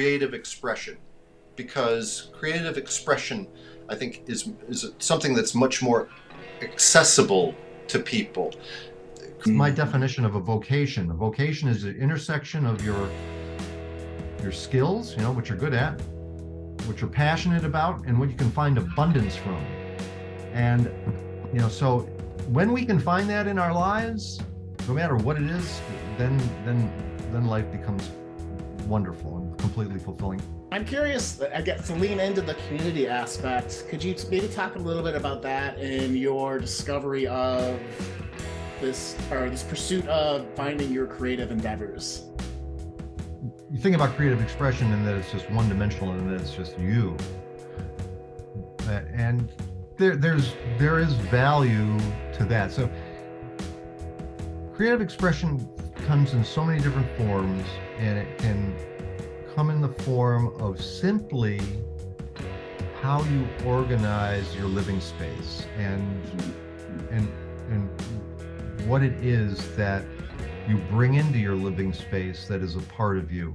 creative expression, because creative expression, I think, is something that's much more accessible to people. My definition of a vocation. A vocation is the intersection of your skills, what you're good at, what you're passionate about, and what you can find abundance from. And so when we can find that in our lives, no matter what it is, then life becomes wonderful and completely fulfilling. I'm curious, I get to lean into the community aspect. Could you maybe talk a little bit about that in your discovery of this pursuit of finding your creative endeavors? You think about creative expression and that it's just one-dimensional and that it's just you. And there is value to that. So creative expression comes in so many different forms, and it can come in the form of simply how you organize your living space and what it is that you bring into your living space that is a part of you.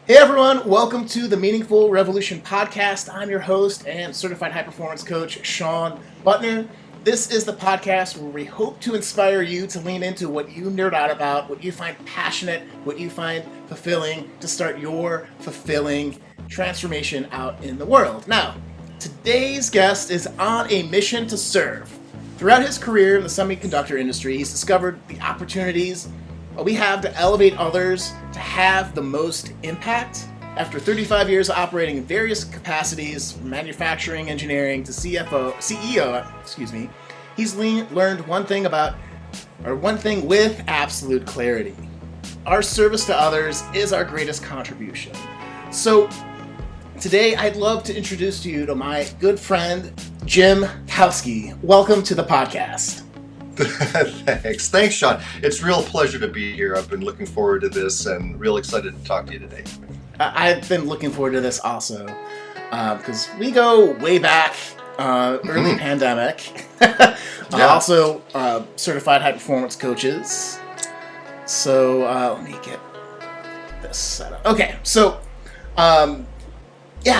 Hey everyone, welcome to the Meaningful Revolution podcast. I'm your host and certified high performance coach, Sean Butner. This is the podcast where we hope to inspire you to lean into what you nerd out about, what you find passionate, what you find fulfilling, to start your fulfilling transformation out in the world. Now, today's guest is on a mission to serve. Throughout his career in the semiconductor industry, he's discovered the opportunities we have to elevate others to have the most impact. After 35 years of operating in various capacities, from manufacturing, engineering to CEO, he's learned one thing with absolute clarity. Our service to others is our greatest contribution. So today I'd love to introduce to you to my good friend, Jim Kawski. Welcome to the podcast. Thanks, Sean. It's a real pleasure to be here. I've been looking forward to this and real excited to talk to you today. I've been looking forward to this also, because we go way back, early pandemic. Also, certified high performance coaches. So let me get this set up. Okay, so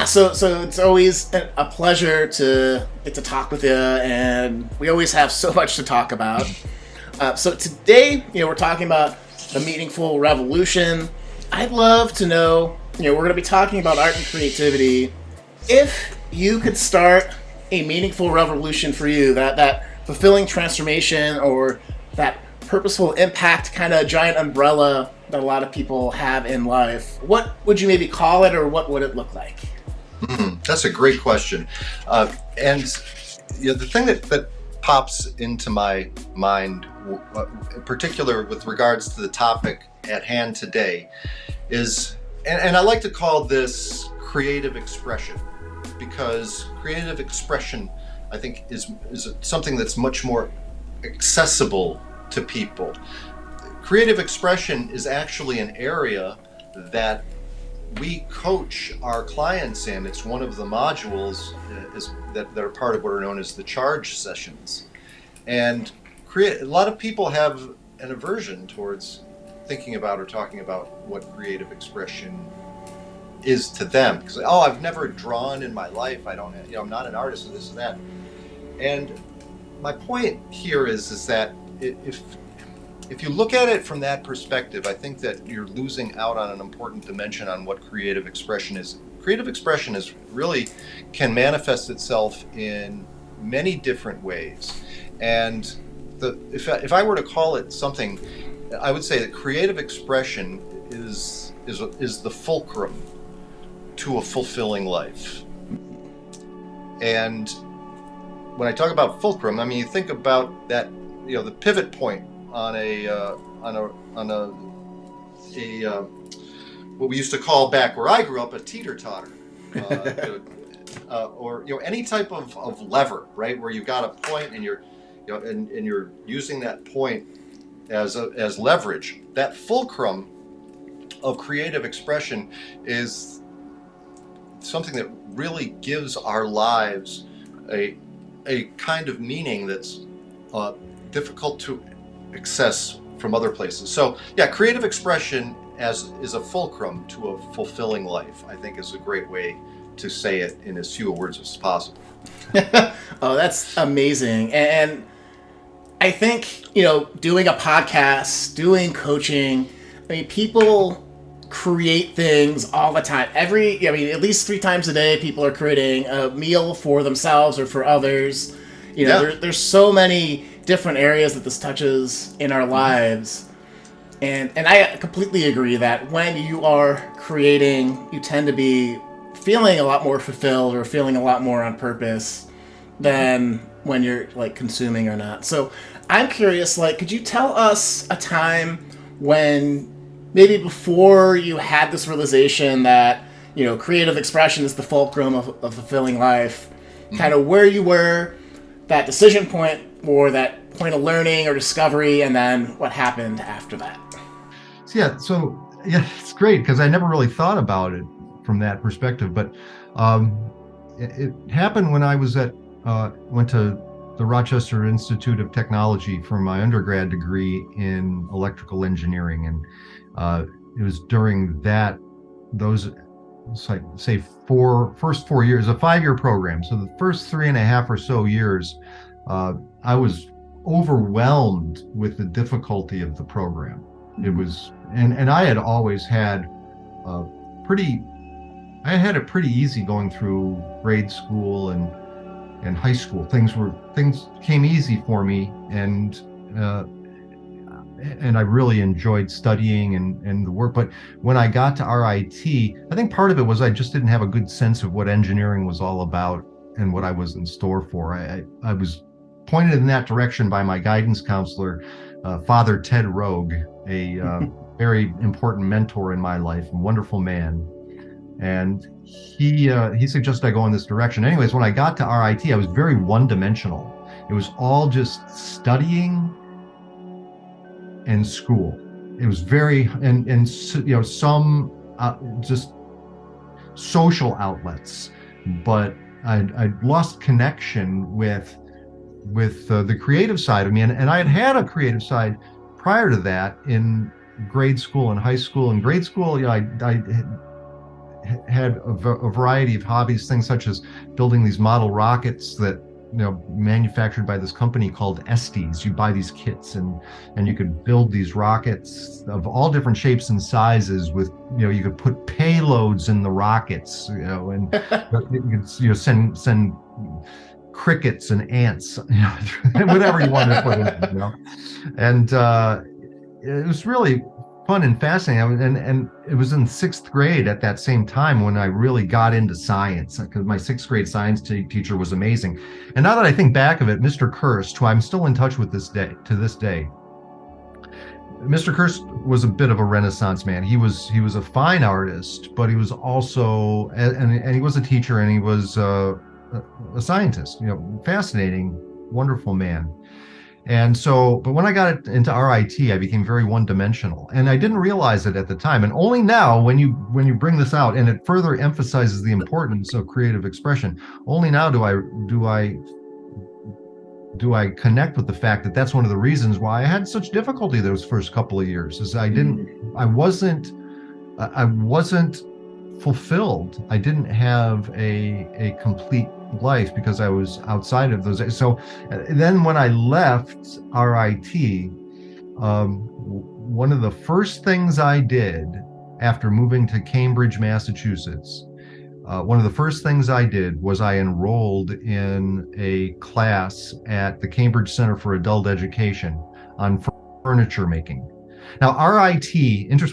so it's always a pleasure to get to talk with you, and we always have so much to talk about. So today, we're talking about the Meaningful Revolution. I'd love to know, we're going to be talking about art and creativity. If you could start a meaningful revolution for you, that fulfilling transformation or that purposeful impact kind of giant umbrella that a lot of people have in life, what would you maybe call it, or what would it look like? That's a great question. And the thing that pops into my mind, in particular with regards to the topic at hand today, is, and I like to call this creative expression, because creative expression, I think, is something that's much more accessible to people. Creative expression is actually an area that we coach our clients in. It's one of the modules that are part of what are known as the charge sessions. And a lot of people have an aversion towards thinking about or talking about what creative expression is to them, because I've never drawn in my life. I don't, I'm not an artist, and this and that. And my point here is that if you look at it from that perspective, I think that you're losing out on an important dimension on what creative expression is. Creative expression really can manifest itself in many different ways. And if I were to call it something, I would say that creative expression is the fulcrum to a fulfilling life. And when I talk about fulcrum, I mean, you think about that, the pivot point on what we used to call back where I grew up a teeter-totter, or any type of lever, right? Where you've got a point and you're using that point as leverage. That fulcrum of creative expression is something that really gives our lives a kind of meaning that's difficult to access from other places. So yeah, creative expression is a fulcrum to a fulfilling life, I think, is a great way to say it in as few words as possible. Oh, that's amazing. And I think, doing a podcast, doing coaching, people create things all the time. At least 3 times a day, people are creating a meal for themselves or for others. There's so many different areas that this touches in our lives. And I completely agree that when you are creating, you tend to be feeling a lot more fulfilled or feeling a lot more on purpose than when you're like consuming or not. So I'm curious, could you tell us a time when maybe before you had this realization that, creative expression is the fulcrum of fulfilling life, kind of where you were, that decision point or that point of learning or discovery, and then what happened after that? So it's great because I never really thought about it from that perspective, but it happened when I was went to the Rochester Institute of Technology for my undergrad degree in electrical engineering, and it was during those say first 4 years, a 5-year program. So the first 3.5 or so years, I was overwhelmed with the difficulty of the program. It was, and I had always had I had it pretty easy going through grade school and high school. Things came easy for me, and I really enjoyed studying and the work. But when I got to RIT, I think part of it was I just didn't have a good sense of what engineering was all about and what I was in store for. I was pointed in that direction by my guidance counselor, Father Ted Rogue, a very important mentor in my life, a wonderful man. And he suggested I go in this direction. Anyways, when I got to RIT, I was very one-dimensional. It was all just studying and school. It was very some just social outlets, but I lost connection with the creative side of me, and I had a creative side prior to that in grade school and high school. In grade school, I had a variety of hobbies, things such as building these model rockets that manufactured by this company called Estes. You buy these kits and you could build these rockets of all different shapes and sizes with you could put payloads in the rockets, and you could send crickets and ants, whatever you wanted to put in, and it was really fun and fascinating. And it was in 6th grade at that same time when I really got into science, because my 6th grade science teacher was amazing. And now that I think back of it, Mr. Kirst, who I'm still in touch with to this day, Mr. Kirst was a bit of a Renaissance man. He was a fine artist, but he was also, and he was a teacher, and he was a scientist, fascinating, wonderful man. And so, but when I got into RIT, I became very one-dimensional, and I didn't realize it at the time. And only now, when you bring this out, and it further emphasizes the importance of creative expression, only now do I connect with the fact that that's one of the reasons why I had such difficulty those first couple of years. Is I wasn't fulfilled. I didn't have a complete life because I was outside of those. So then when I left RIT, one of the first things I did after moving to Cambridge, Massachusetts, one of the first things I did was I enrolled in a class at the Cambridge Center for Adult Education on furniture making. Now, RIT,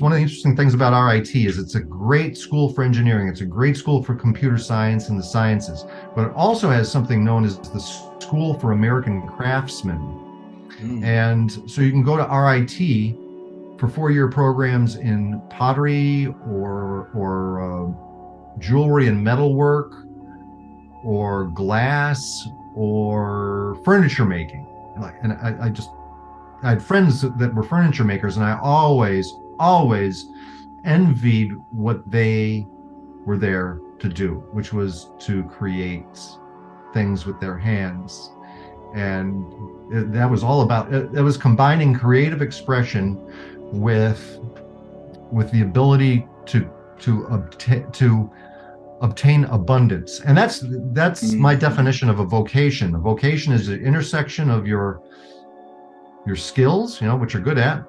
one of the interesting things about RIT is it's a great school for engineering. It's a great school for computer science and the sciences, but it also has something known as the School for American Craftsmen. And so you can go to RIT for 4-year programs in pottery or jewelry and metalwork or glass or furniture making. And I had friends that were furniture makers, and I always envied what they were there to do, which was to create things with their hands. and that was all about it was combining creative expression with the ability to obtain abundance. And that's my definition of a vocation. A vocation is the intersection of your skills, what you're good at,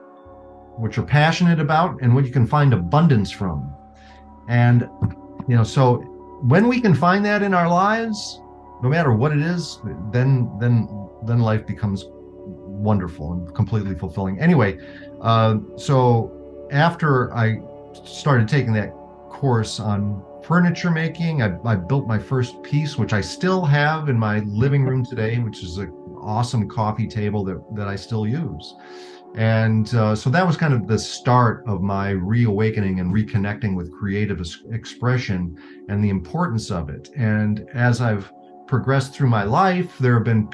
what you're passionate about, and what you can find abundance from. And so when we can find that in our lives, no matter what it is, then life becomes wonderful and completely fulfilling. Anyway, so after I started taking that course on furniture making, I built my first piece, which I still have in my living room today, which is an awesome coffee table that I still use. And so that was kind of the start of my reawakening and reconnecting with creative expression and the importance of it. And as I've progressed through my life, there have been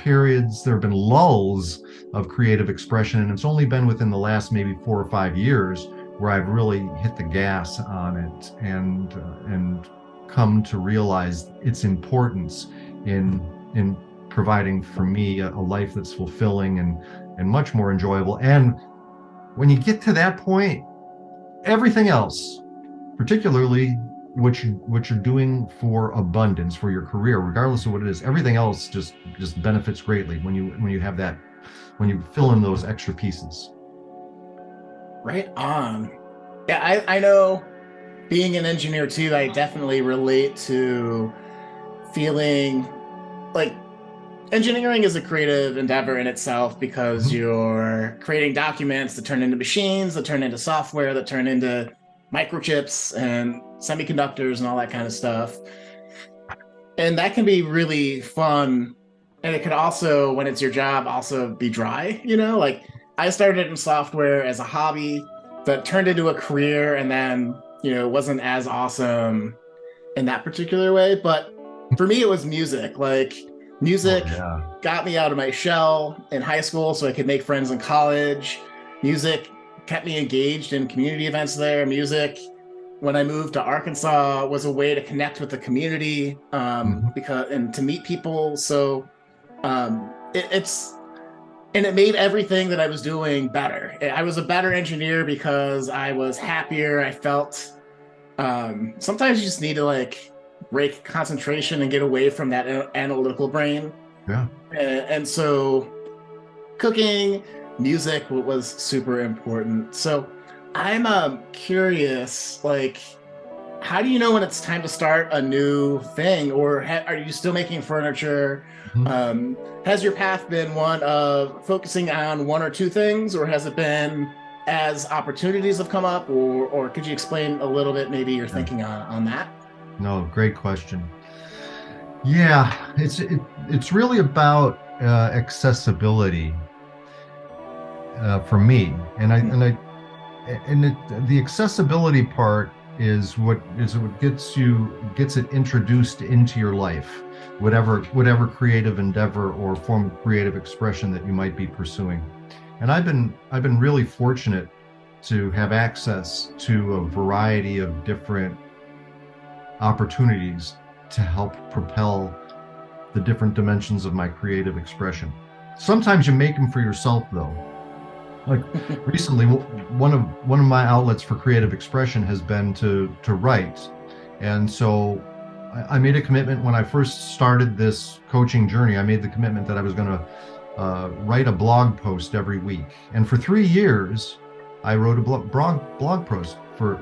lulls of creative expression, and it's only been within the last maybe 4 or 5 years where I've really hit the gas on it and come to realize its importance in providing for me a life that's fulfilling and much more enjoyable. And when you get to that point, everything else, particularly what you're doing for abundance, for your career, regardless of what it is, everything else just benefits greatly when you have that, when you fill in those extra pieces. Right on. Yeah, I know, being an engineer too, I definitely relate to feeling like engineering is a creative endeavor in itself, because you're creating documents that turn into machines, that turn into software, that turn into microchips and semiconductors and all that kind of stuff. And that can be really fun. And it could also, when it's your job, also be dry, like I started in software as a hobby that turned into a career, and then, wasn't as awesome in that particular way. But for me, it was music. Music got me out of my shell in high school so I could make friends in college. Music kept me engaged in community events there. Music, when I moved to Arkansas, was a way to connect with the community and to meet people. So it made everything that I was doing better. I was a better engineer because I was happier. I felt sometimes you just need to break concentration and get away from that analytical brain. Yeah. And so cooking, music was super important. So I'm curious, how do you know when it's time to start a new thing? Or are you still making furniture? Has your path been one of focusing on one or two things, or has it been as opportunities have come up? Or could you explain a little bit maybe your thinking on that? No, great question. Yeah, it's really about accessibility for me, and the accessibility part is what gets it introduced into your life, whatever creative endeavor or form of creative expression that you might be pursuing. And I've been really fortunate to have access to a variety of different opportunities to help propel the different dimensions of my creative expression. Sometimes you make them for yourself, though. Like recently, one of my outlets for creative expression has been to write, and so I made a commitment when I first started this coaching journey. I made the commitment that I was going to write a blog post every week, and for 3 years, I wrote a blog post for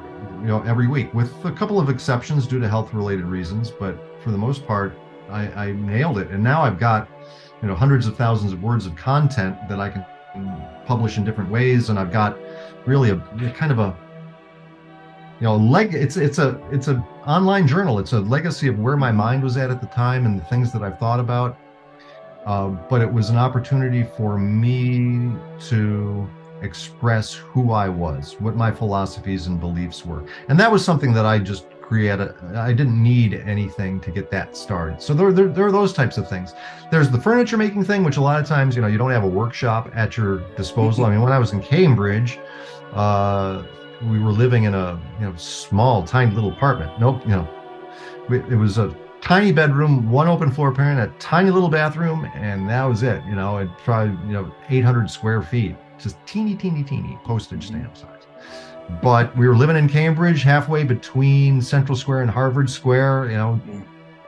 every week, with a couple of exceptions due to health-related reasons, but for the most part, I nailed it. And now I've got hundreds of thousands of words of content that I can publish in different ways, and I've got really a kind of a it's a online journal. It's a legacy of where my mind was at the time and the things that I've thought about. But it was an opportunity for me to express who I was, what my philosophies and beliefs were. And that was something that I just created. I didn't need anything to get that started. So there are those types of things. There's the furniture making thing, which a lot of times, you don't have a workshop at your disposal. I mean, when I was in Cambridge, we were living in a small, tiny little apartment. It was a tiny bedroom, one open floor plan, a tiny little bathroom, and that was it. It probably 800 square feet, just teeny postage stamp size. But we were living in Cambridge, halfway between Central Square and Harvard Square.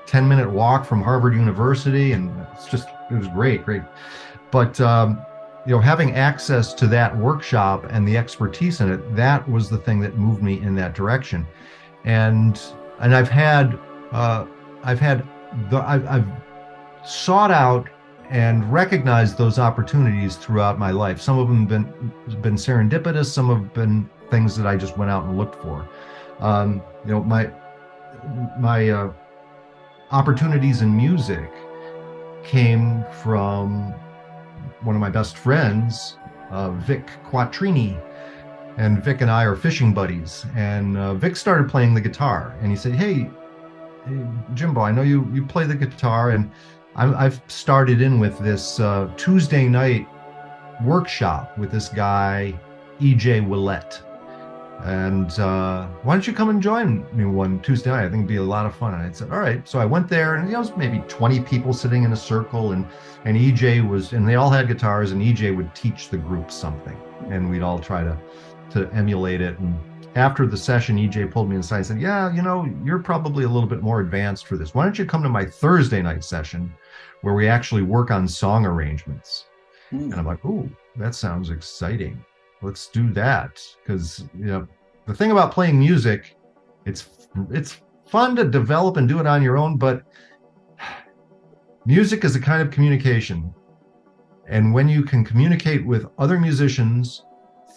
10-minute walk from Harvard University, and it was great. But having access to that workshop and the expertise in it, that was the thing that moved me in that direction. And I've sought out and recognized those opportunities throughout my life. Some of them have been serendipitous. Some have been things that I just went out and looked for. My opportunities in music came from one of my best friends, Vic Quattrini. And Vic and I are fishing buddies. And Vic started playing the guitar, and he said, hey, Jimbo, I know you play the guitar, and I've started in with this Tuesday night workshop with this guy, E.J. Willett. And why don't you come and join me one Tuesday night? I think it'd be a lot of fun. And I said, all right. So I went there, and it was maybe 20 people sitting in a circle, and EJ and they all had guitars, and EJ would teach the group something, and we'd all try to emulate it. And after the session, EJ pulled me aside and said, yeah, you're probably a little bit more advanced for this. Why don't you come to my Thursday night session where we actually work on song arrangements? And I'm like, ooh, that sounds exciting. Let's do that. Because, the thing about playing music, it's fun to develop and do it on your own, but music is a kind of communication. And when you can communicate with other musicians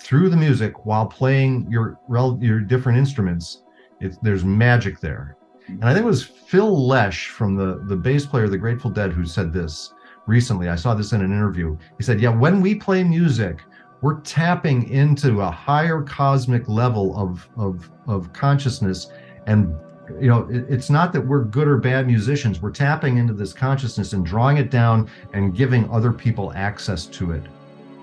through the music while playing your different instruments, there's magic there. And I think it was Phil Lesh from the bass player of the Grateful Dead who said this recently. I saw this in an interview. He said, yeah, when we play music, we're tapping into a higher cosmic level of consciousness. And it's not that we're good or bad musicians. We're tapping into this consciousness and drawing it down and giving other people access to it.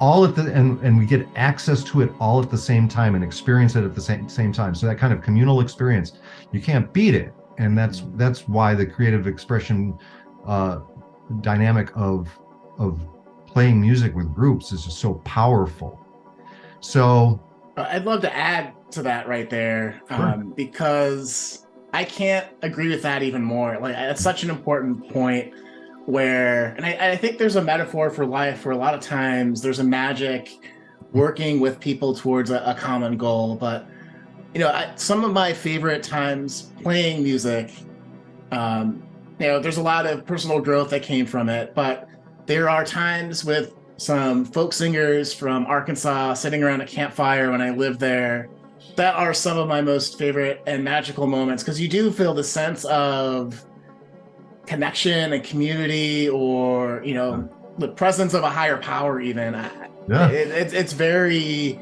And we get access to it all at the same time and experience it at the same time. So that kind of communal experience, you can't beat it. And that's why the creative expression dynamic of playing music with groups is just so powerful. So I'd love to add to that right there, sure. Because I can't agree with that even more. Like, that's such an important point where, and I think there's a metaphor for life where a lot of times there's a magic working with people towards a common goal. But, some of my favorite times playing music, there's a lot of personal growth that came from it, but there are times with some folk singers from Arkansas sitting around a campfire when I lived there that are some of my most favorite and magical moments, because you do feel the sense of connection and community, or the presence of a higher power even. It's very,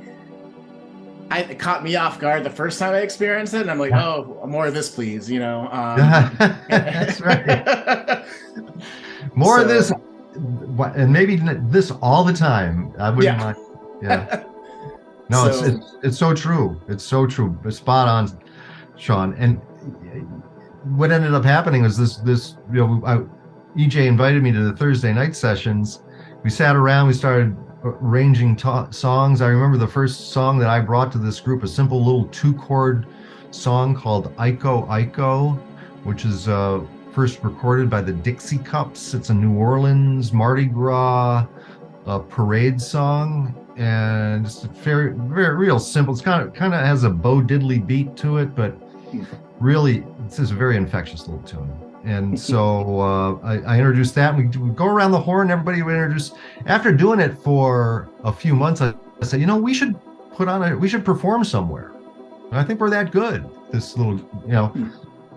it caught me off guard the first time I experienced it, and I'm like, oh, more of this please. That's right. More of this, and maybe this all the time. I wouldn't mind. Yeah. No, so, it's so true. It's so true. It's spot on, Sean. And what ended up happening was this. EJ invited me to the Thursday night sessions. We sat around. We started arranging songs. I remember the first song that I brought to this group, a simple little 2-chord song called Iko Iko, which is first recorded by the Dixie Cups. It's a New Orleans Mardi Gras parade song, and it's very, very real simple. It's kind of has a Bo Diddley beat to it, but really it's just a very infectious little tune. And so I introduced that, and we go around the horn. Everybody would introduce. After doing it for a few months, I said, we should perform somewhere. And I think we're that good. This little,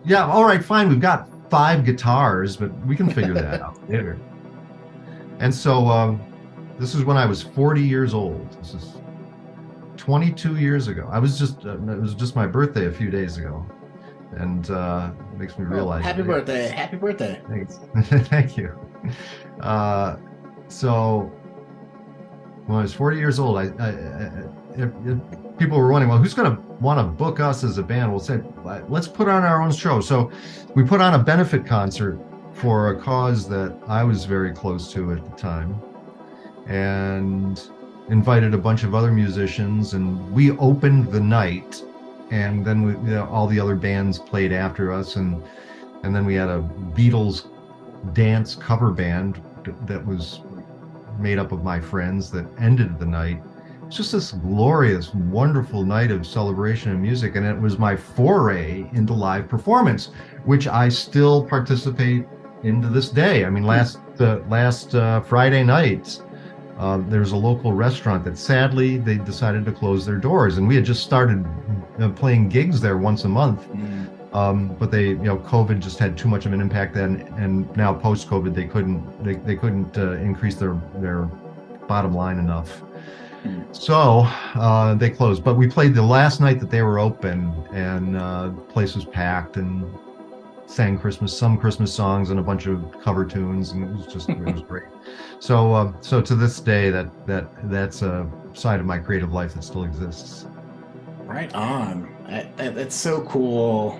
yeah, all right, fine. We've got 5 guitars, but we can figure that out later. And so this is when I was 40 years old. This is 22 years ago. It was just my birthday a few days ago. And it makes me realize. Happy birthday. Happy birthday. Thanks. Thank you. So when I was 40 years old, if people were wondering, well, who's going to want to book us as a band? We'll say, let's put on our own show. So we put on a benefit concert for a cause that I was very close to at the time, and invited a bunch of other musicians, and we opened the night, and then all the other bands played after us, and then we had a Beatles dance cover band that was made up of my friends that ended the night. It's just this glorious, wonderful night of celebration and music, and it was my foray into live performance, which I still participate in to this day. I mean, last Friday night, there's a local restaurant that sadly they decided to close their doors, and we had just started playing gigs there once a month. But they, COVID just had too much of an impact then, and now post-COVID they couldn't increase their bottom line enough, so they closed. But we played the last night that they were open, and the place was packed, and sang some Christmas songs and a bunch of cover tunes, and it was great. So to this day, that's a side of my creative life that still exists. Right on. That's so cool.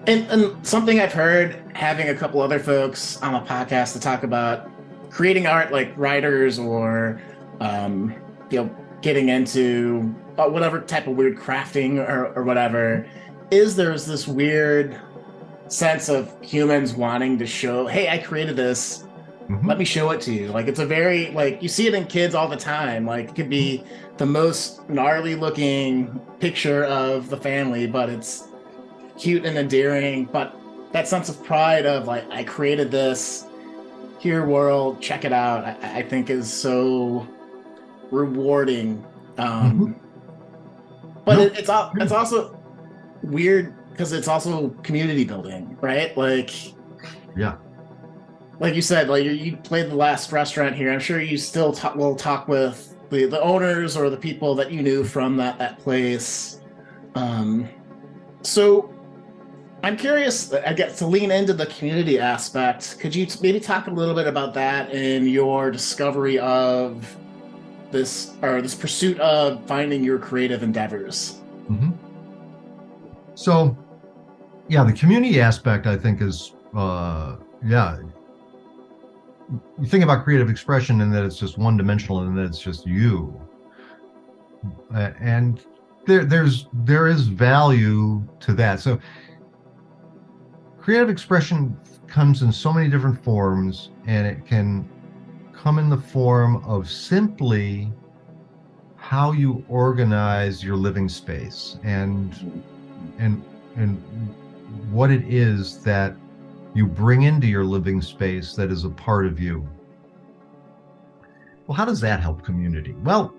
And something I've heard, having a couple other folks on a podcast to talk about creating art, like writers or getting into whatever type of weird crafting or whatever, there's this weird sense of humans wanting to show, hey, I created this. Mm-hmm. Let me show it to you. Like, it's a very, you see it in kids all the time. Like, it could be the most gnarly looking picture of the family, but it's cute and endearing. But that sense of pride of, I created this, here world, check it out, I think is so rewarding. But it's also weird because it's also community building, right? Yeah. Like you said, you played the last restaurant here. I'm sure you still will talk with the owners or the people that you knew from that place. So I'm curious, I guess, to lean into the community aspect. Could you maybe talk a little bit about that in your discovery of this pursuit of finding your creative endeavors? Mm-hmm. So, yeah, the community aspect, I think, is, you think about creative expression and that it's just one-dimensional and that it's just you. And there is value to that. So creative expression comes in so many different forms, and it can come in the form of simply how you organize your living space and what it is that you bring into your living space that is a part of you. Well, how does that help community? Well,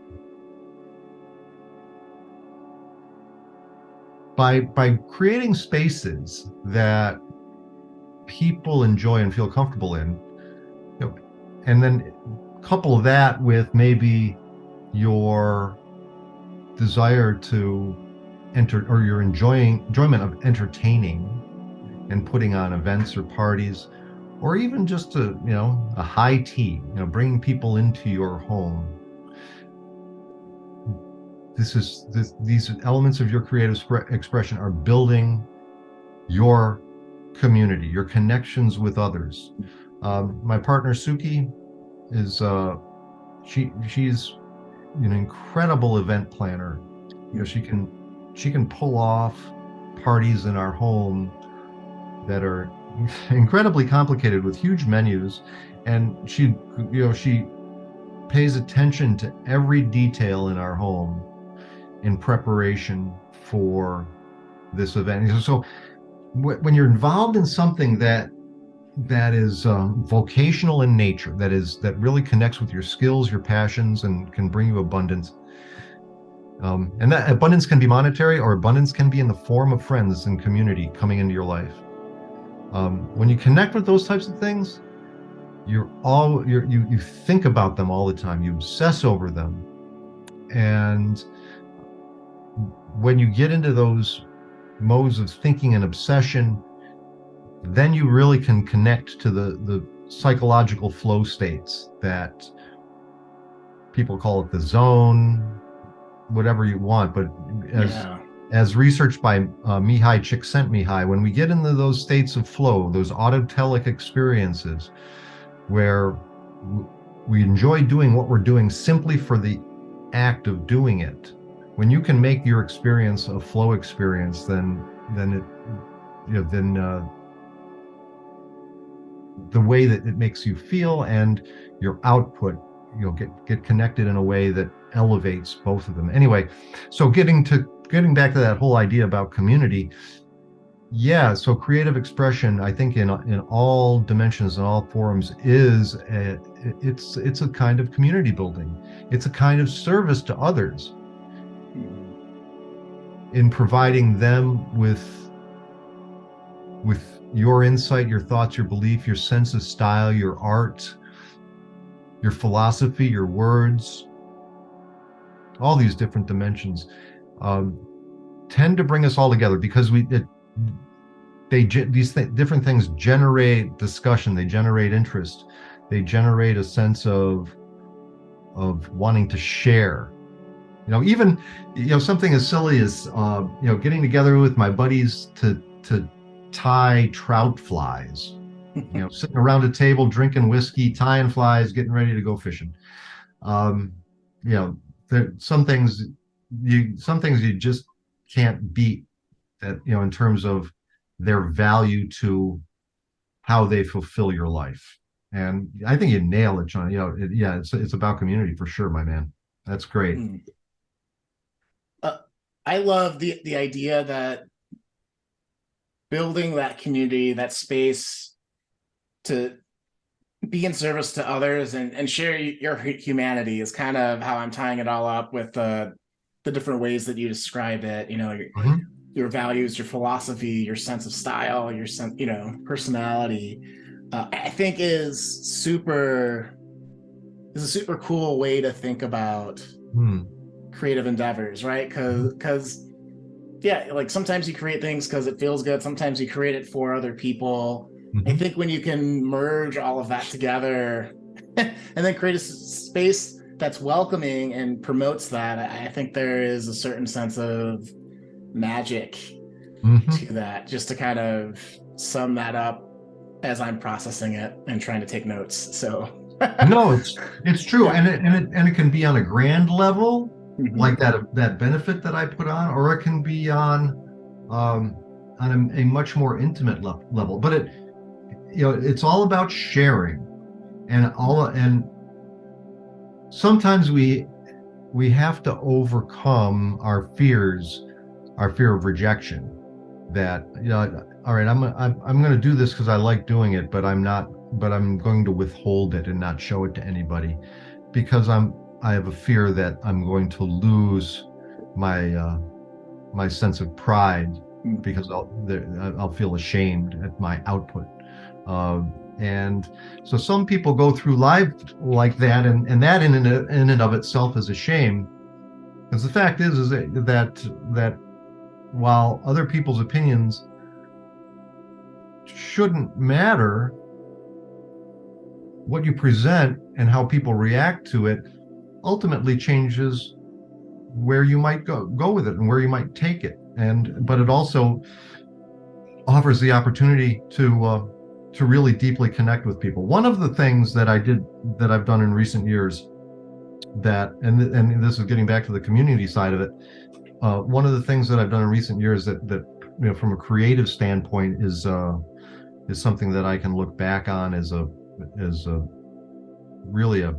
by creating spaces that people enjoy and feel comfortable in, and then couple that with maybe your desire to enter, or your enjoyment of entertaining and putting on events or parties, or even just a high tea, bringing people into your home. These elements of your creative expression are building your community, your connections with others. My partner Suki is she's an incredible event planner. She can pull off parties in our home that are incredibly complicated with huge menus, and she pays attention to every detail in our home in preparation for this event. So when you're involved in something that is vocational in nature, that really connects with your skills, your passions, and can bring you abundance, and that abundance can be monetary, or abundance can be in the form of friends and community coming into your life. When you connect with those types of things, you think about them all the time. You obsess over them, and when you get into those modes of thinking and obsession, then you really can connect to the psychological flow states that people call it the zone, whatever you want. But Yeah. as researched by Mihai Csikszentmihalyi, when we get into those states of flow, those autotelic experiences where we enjoy doing what we're doing simply for the act of doing it. When you can make your experience a flow experience, then it, the way that it makes you feel and your output, you'll get connected in a way that elevates both of them. Anyway, so getting back to that whole idea about community. Yeah, so creative expression, I think in all dimensions and all forms it's a kind of community building. It's a kind of service to others in providing them with your insight, your thoughts, your belief, your sense of style, your art, your philosophy, your words, all these different dimensions tend to bring us all together because different things generate discussion, they generate interest, they generate a sense of wanting to share. Even something as silly as getting together with my buddies to tie trout flies. Sitting around a table drinking whiskey, tying flies, getting ready to go fishing. Some things you just can't beat, that in terms of their value to how they fulfill your life. And I think you nail it, John. It's about community for sure, my man. That's great. I love the idea that building that community, that space to be in service to others and share your humanity is kind of how I'm tying it all up with the different ways that you describe it. Your values, your philosophy, your sense of style, your personality. I think is a super cool way to think about creative endeavors, right? Because yeah, like sometimes you create things because it feels good. Sometimes you create it for other people. I think when you can merge all of that together and then create a space that's welcoming and promotes that, I think there is a certain sense of magic to that, just to kind of sum that up as I'm processing it and trying to take notes. So no, it's true. Yeah. And it can be on a grand level, like that benefit that I put on, or it can be on a much more intimate level. But it's all about sharing, and sometimes we have to overcome our fear of rejection. That all right, I'm going to do this because I like doing it, but I'm going to withhold it and not show it to anybody because I have a fear that I'm going to lose my sense of pride because I'll feel ashamed at my output. And so some people go through life like that, and that in and of itself is a shame. Because the fact is that while other people's opinions shouldn't matter, what you present and how people react to it ultimately changes where you might go with it and where you might take it. But it also offers the opportunity to really deeply connect with people. One of the things that I've done in recent years, and this is getting back to the community side of it. One of the things that I've done in recent years that from a creative standpoint is something that I can look back on as really a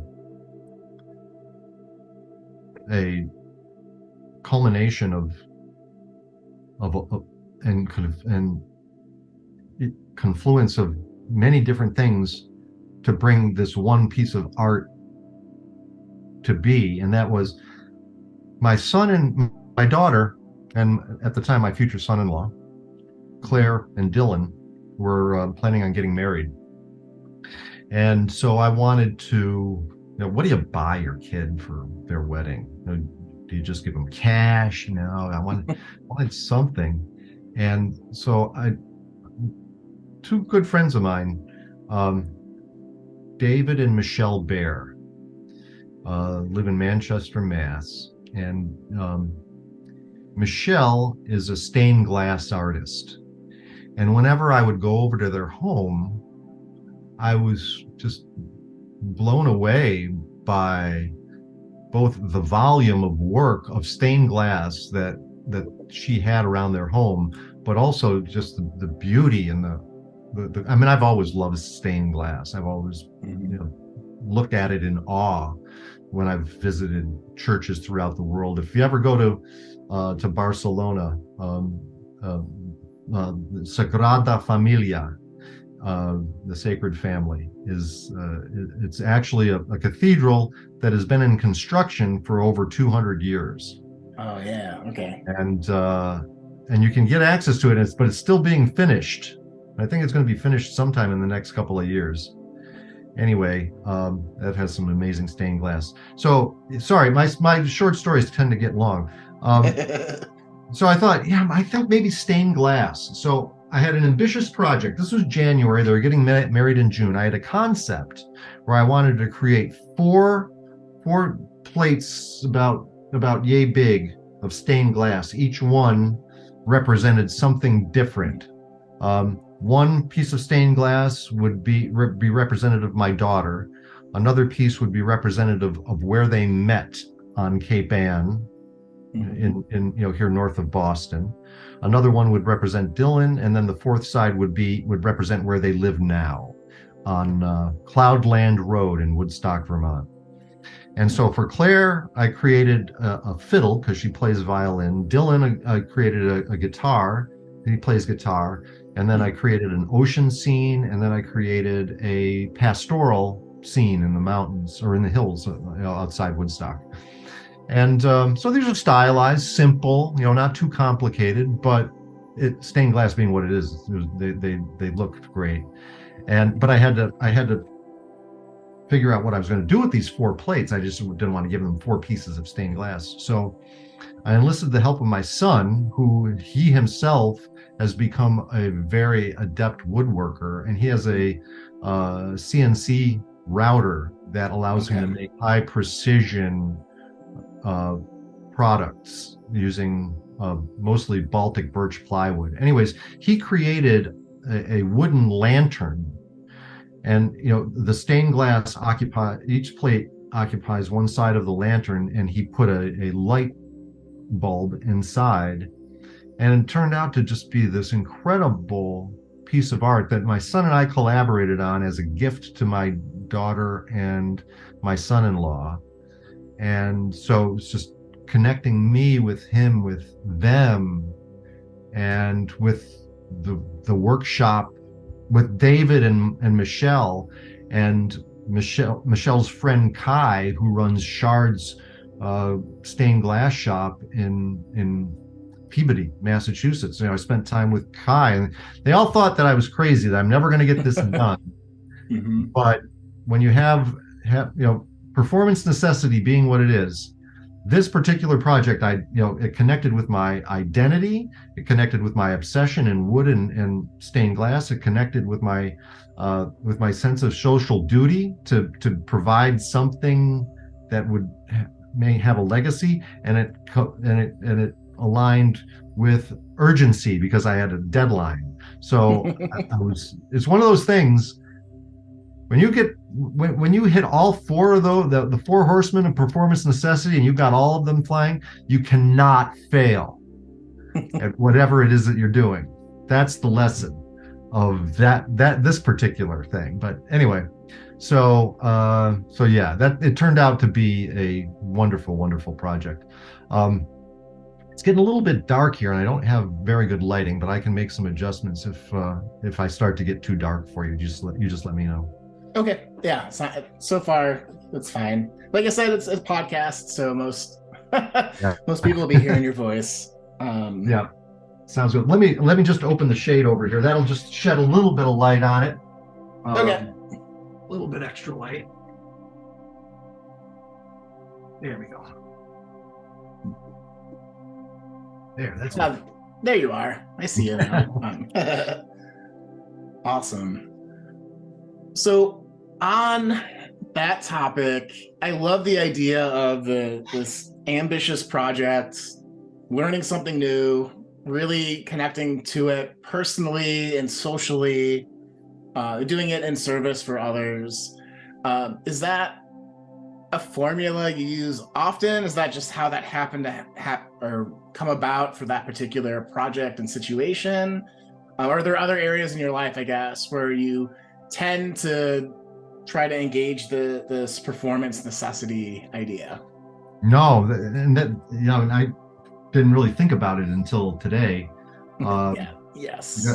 culmination of confluence of many different things to bring this one piece of art to be. And that was my son and my daughter, and at the time my future son-in-law, Claire and Dylan, were planning on getting married. And so I wanted to, what do you buy your kid for their wedding? Do you just give them cash? No, I wanted something. And so two good friends of mine, David and Michelle Bear, live in Manchester, Mass. And Michelle is a stained glass artist. And whenever I would go over to their home, I was just blown away by both the volume of work of stained glass that she had around their home, but also just the beauty and the I mean, I've always loved stained glass. I've always looked at it in awe when I've visited churches throughout the world. If you ever go to Barcelona, Sagrada Familia, the Sacred Family, it's actually a cathedral that has been in construction for over 200 years. Oh yeah, okay. And you can get access to it, but it's still being finished. I think it's going to be finished sometime in the next couple of years. Anyway, that has some amazing stained glass. So, sorry, my short stories tend to get long. So I thought, I think maybe stained glass. So I had an ambitious project. This was January. They were getting married in June. I had a concept where I wanted to create four plates about yay big of stained glass. Each one represented something different. One piece of stained glass would be representative of my daughter. Another piece would be representative of where they met on Cape Ann, in here north of Boston. Another one would represent Dylan, and then the fourth side would represent where they live now, on Cloudland Road in Woodstock, Vermont. And so for Claire, I created a fiddle because she plays violin. Dylan, I created a guitar. He plays guitar. And then I created an ocean scene, and then I created a pastoral scene in the mountains or in the hills outside Woodstock. And so these are stylized, simple, not too complicated, but stained glass being what it is, they looked great. But I had to figure out what I was going to do with these four plates. I just didn't want to give them four pieces of stained glass. So I enlisted the help of my son, who he himself has become a very adept woodworker, and he has a CNC router that allows him to make high precision products using mostly Baltic birch plywood. Anyways, he created a wooden lantern, and the stained glass each plate occupies one side of the lantern, and he put a light bulb inside, and it turned out to just be this incredible piece of art that my son and I collaborated on as a gift to my daughter and my son-in-law. And so it's just connecting me with him, with them, and with the workshop with David and Michelle, and Michelle's friend Kai, who runs Shard's stained glass shop in Peabody, Massachusetts. I spent time with Kai, and they all thought that I was crazy, that I'm never going to get this done. But when you have performance necessity being what it is, this particular project, it connected with my identity, it connected with my obsession in wood and stained glass, it connected with my sense of social duty to provide something that may have a legacy, and it aligned with urgency because I had a deadline. So it's one of those things. When you hit all four of the four horsemen of performance necessity, and you've got all of them flying, you cannot fail at whatever it is that you're doing. That's the lesson of this particular thing. But anyway, so yeah, that it turned out to be a wonderful, wonderful project. It's getting a little bit dark here, and I don't have very good lighting, but I can make some adjustments if I start to get too dark for you. You just let me know. Okay. Yeah. So far, it's fine. Like I said, it's a podcast, so most people will be hearing your voice. Yeah. Sounds good. Let me just open the shade over here. That'll just shed a little bit of light on it. Okay. A little bit extra light. There we go. There you are. I see you now. Awesome. So on that topic, I love the idea of this ambitious project, learning something new, really connecting to it personally and socially, doing it in service for others. Is that a formula you use often? Is that just how that happened to or come about for that particular project and situation? Are there other areas in your life, I guess, where you tend to try to engage this performance necessity idea? No, and that, and I didn't really think about it until today. Yeah. Yes.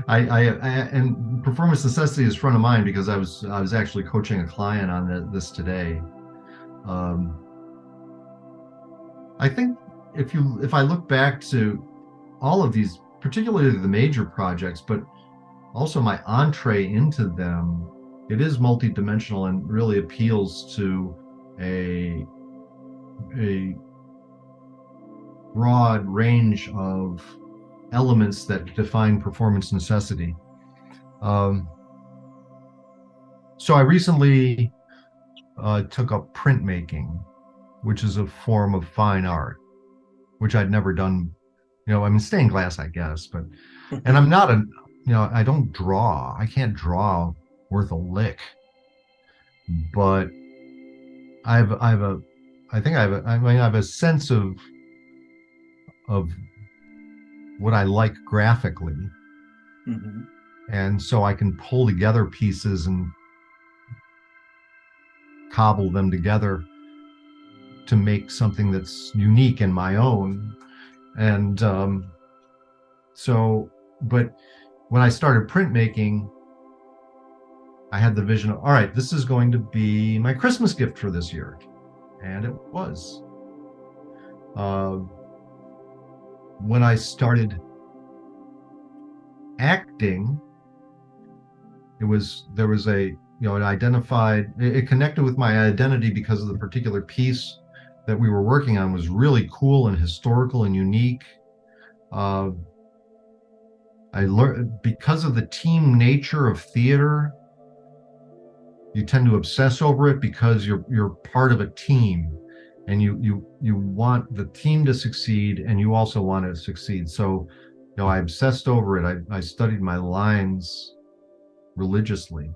And performance necessity is front of mind because I was actually coaching a client on this today. I think if I look back to all of these, particularly the major projects, but also my entree into them, it is multidimensional and really appeals to a broad range of elements that define performance necessity. So I recently took up printmaking, which is a form of fine art, which I'd never done. I mean, stained glass, I guess, but, and I'm not I don't draw. I can't draw worth a lick, but I think I have a sense of what I like graphically. Mm-hmm. And so I can pull together pieces and cobble them together to make something that's unique and my own. And but when I started printmaking, I had the vision of, all right, this is going to be my Christmas gift for this year. And it was. When I started acting, it connected with my identity because of the particular piece that we were working on was really cool and historical and unique. I learned, because of the team nature of theater, you tend to obsess over it because you're part of a team, and you want the team to succeed, and you also want it to succeed. So, I obsessed over it. I studied my lines religiously.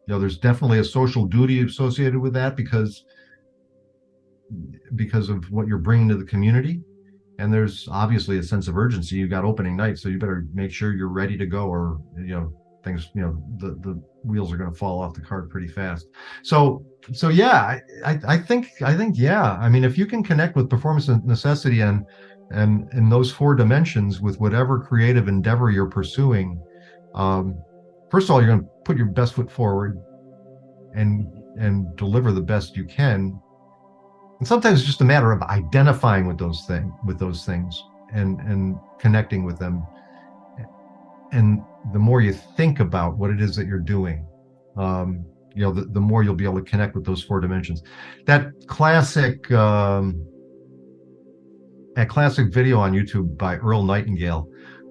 There's definitely a social duty associated with that because of what you're bringing to the community, and there's obviously a sense of urgency. You got opening night, so you better make sure you're ready to go, or things, the wheels are going to fall off the cart pretty fast. So yeah, I think yeah. I mean, if you can connect with performance necessity and in those four dimensions with whatever creative endeavor you're pursuing, first of all, you're going to put your best foot forward and deliver the best you can. And sometimes it's just a matter of identifying with those things and connecting with them. And the more you think about what it is that you're doing, the more you'll be able to connect with those four dimensions. That classic video on YouTube by Earl Nightingale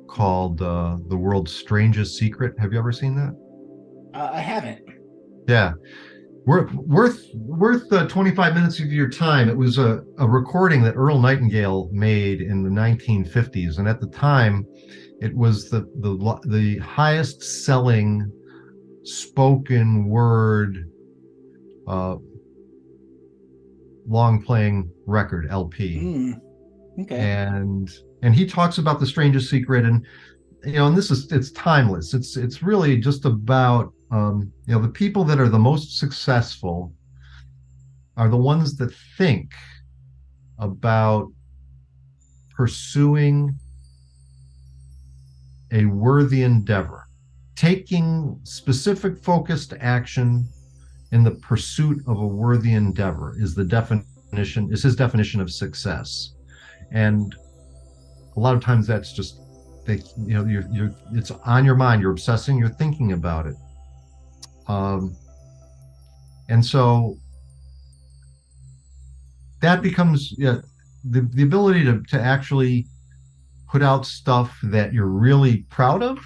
called "The World's Strangest Secret." Have you ever seen that? I haven't. Yeah, worth 25 minutes of your time. It was a recording that Earl Nightingale made in the 1950s, and at the time, it was the highest selling spoken word long playing record, LP. Okay. And he talks about the strangest secret, and it's timeless. It's really just about the people that are the most successful are the ones that think about pursuing a worthy endeavor, taking specific focused action in the pursuit of a worthy endeavor is his definition of success. And a lot of times that's just, it's on your mind, you're obsessing, you're thinking about it. And so that becomes the ability to actually put out stuff that you're really proud of.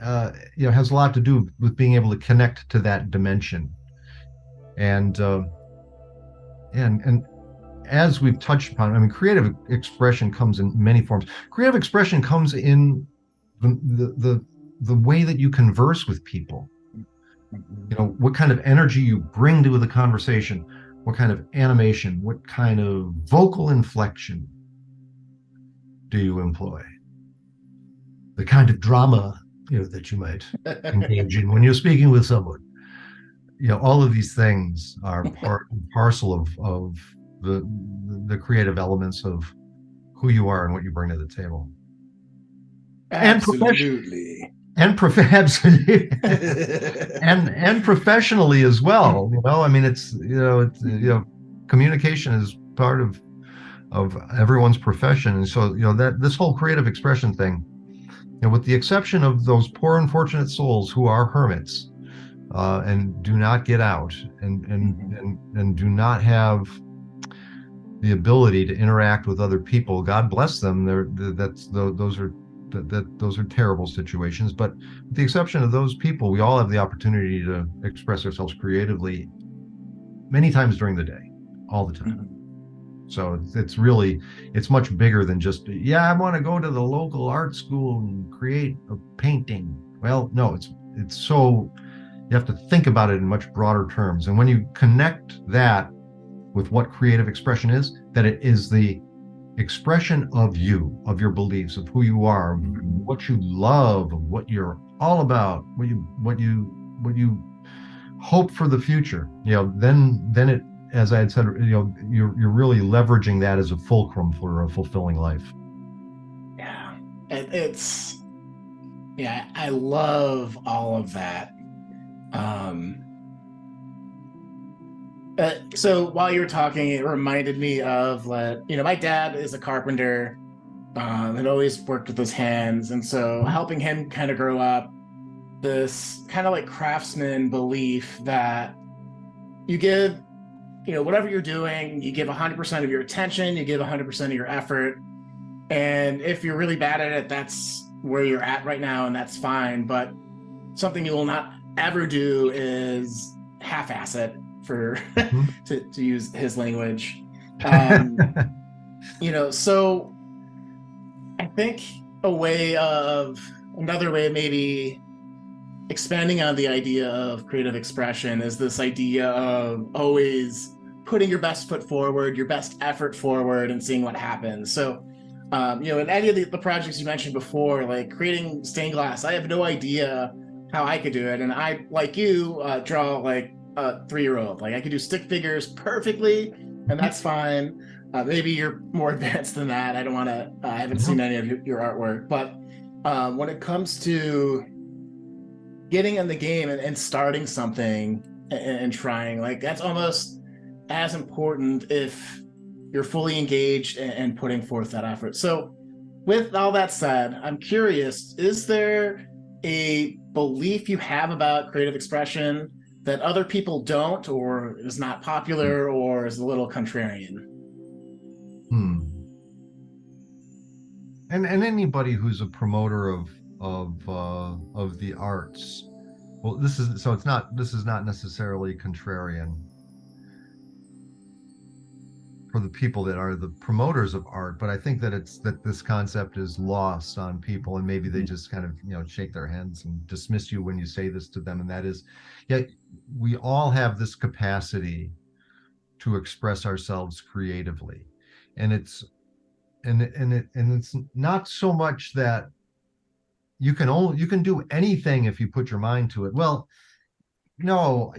has a lot to do with being able to connect to that dimension. And and as we've touched upon, I mean, creative expression comes in many forms. Creative expression comes in the way that you converse with people. What kind of energy you bring to the conversation, what kind of animation, what kind of vocal inflection do you employ, the kind of drama that you might engage in when you're speaking with someone. All of these things are part and parcel of the creative elements of who you are and what you bring to the table. Absolutely. Absolutely. and professionally as well. I mean, it's communication is part of everyone's profession, and so that this whole creative expression thing, with the exception of those poor unfortunate souls who are hermits and do not get out and do not have the ability to interact with other people, God bless them. Those are terrible situations. But with the exception of those people, we all have the opportunity to express ourselves creatively many times during the day, all the time. So it's much bigger than just, I want to go to the local art school and create a painting. Well, no, it's so, you have to think about it in much broader terms. And when you connect that with what creative expression is, that it is the expression of you, of your beliefs, of who you are, what you love, what you're all about, what you hope for the future. Then it, as I had said, you're really leveraging that as a fulcrum for a fulfilling life. Yeah, I love all of that. So while you were talking, it reminded me of, my dad is a carpenter, and always worked with his hands. And so helping him kind of grow up, this kind of like craftsman belief that you give, whatever you're doing, you give 100% of your attention, you give 100% of your effort. And if you're really bad at it, that's where you're at right now, and that's fine. But something you will not ever do is half-ass it, to use his language. So I think another way of maybe expanding on the idea of creative expression is this idea of always putting your best foot forward, your best effort forward, and seeing what happens. So, in any of the projects you mentioned before, like creating stained glass, I have no idea how I could do it. And I, like you, draw like a 3-year-old. Like I could do stick figures perfectly, and that's fine. Maybe you're more advanced than that. I don't want to. I haven't seen any of your artwork, but when it comes to getting in the game and starting something and trying, like that's almost as important if you're fully engaged and putting forth that effort. So, with all that said, I'm curious: is there a belief you have about creative expression that other people don't, or is not popular, or is a little contrarian? And anybody who's a promoter of the arts, well, this is not necessarily contrarian for the people that are the promoters of art, but I think that this concept is lost on people, and maybe they just kind of shake their heads and dismiss you when you say this to them. And that is, we all have this capacity to express ourselves creatively, and it's not so much that you can do anything if you put your mind to it. Well, no,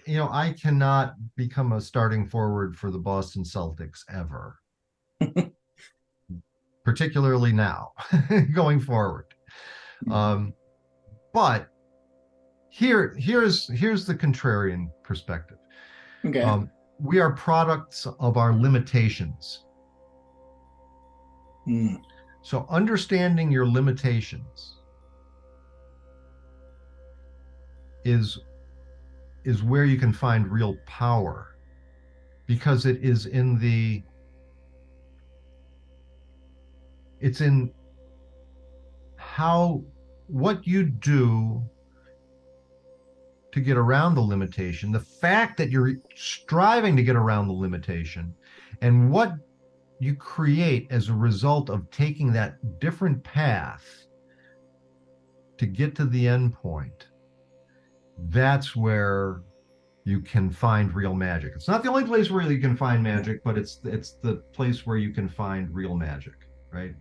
I cannot become a starting forward for the Boston Celtics ever. Particularly now, going forward. But here's the contrarian perspective. Okay. We are products of our limitations. So understanding your limitations is where you can find real power, because it's in how what you do to get around the limitation, the fact that you're striving to get around the limitation, and what you create as a result of taking that different path to get to the end point, that's where you can find real magic. It's not the only place where you can find magic, but it's the place where you can find real magic, right?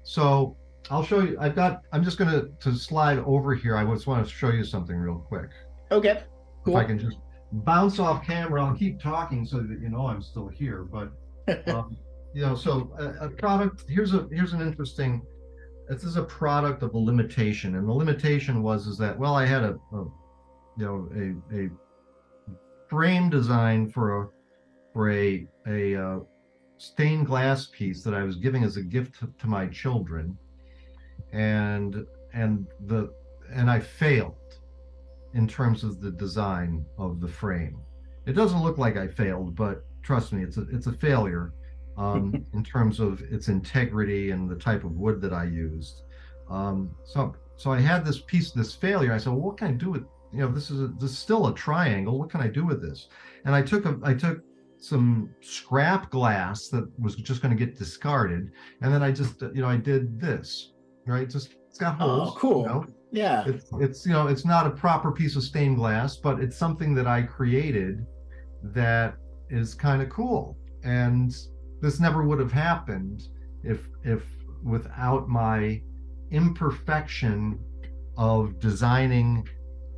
So I'll show you. I'm just gonna to slide over here. I just want to show you something real quick. Okay. Cool. If I can just bounce off camera, I'll keep talking so that you know I'm still here. But so a product. Here's an interesting. This is a product of a limitation, and the limitation is that I had a frame design for a stained glass piece that I was giving as a gift to my children, and I failed in terms of the design of the frame. It doesn't look like I failed, but trust me, it's a failure in terms of its integrity and the type of wood that I used. So I had this failure. I said, well, what can I do with, this is still a triangle. What can I do with this? And I took some scrap glass that was just going to get discarded, and then I just I did this, right? It's got holes. Oh, cool. Yeah. It's not a proper piece of stained glass, but it's something that I created that is kind of cool. And this never would have happened if without my imperfection of designing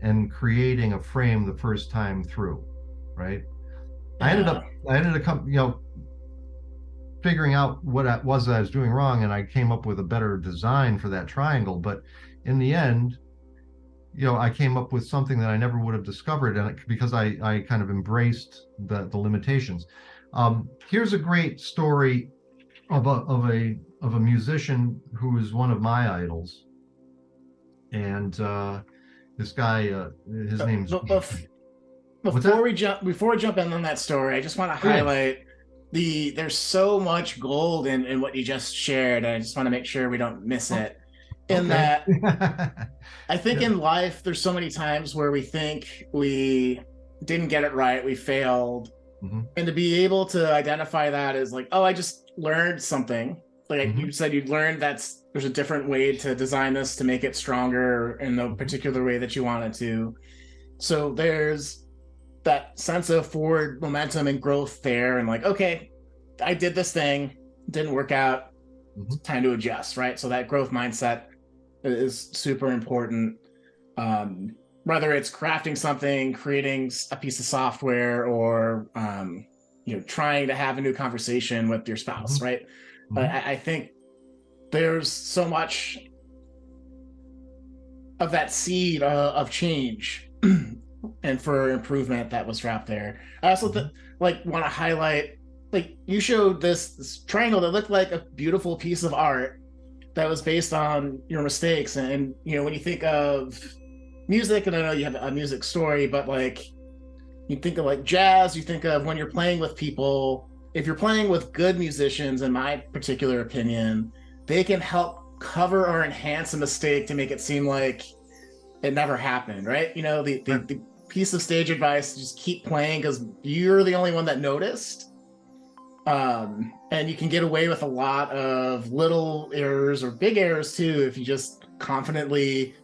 and creating a frame the first time through, right? I ended up figuring out what I was doing wrong, and I came up with a better design for that triangle. But in the end, I came up with something that I never would have discovered, and because I kind of embraced the limitations. Here's a great story of a musician who is one of my idols, and this guy, his name's. Before we jump in on that story, I just want to highlight there's so much gold in what you just shared, and I just want to make sure we don't miss it. That I think in life there's so many times where we think we didn't get it right, we failed, and to be able to identify that as like, oh, I just learned something. Like you said, you learned there's a different way to design this to make it stronger in the particular way that you want it to. So there's that sense of forward momentum and growth there, and like, okay, I did this thing, didn't work out, it's time to adjust, right? So that growth mindset is super important. Whether it's crafting something, creating a piece of software, or trying to have a new conversation with your spouse, right? But I think there's so much of that seed of change and for improvement that was wrapped there. I also want to highlight, you showed this triangle that looked like a beautiful piece of art that was based on your mistakes. And when you think of music, and I know you have a music story, but you think of jazz, you think of when you're playing with people. If you're playing with good musicians, in my particular opinion, they can help cover or enhance a mistake to make it seem like it never happened, right? The piece of stage advice, just keep playing because you're the only one that noticed. And you can get away with a lot of little errors or big errors too if you just confidently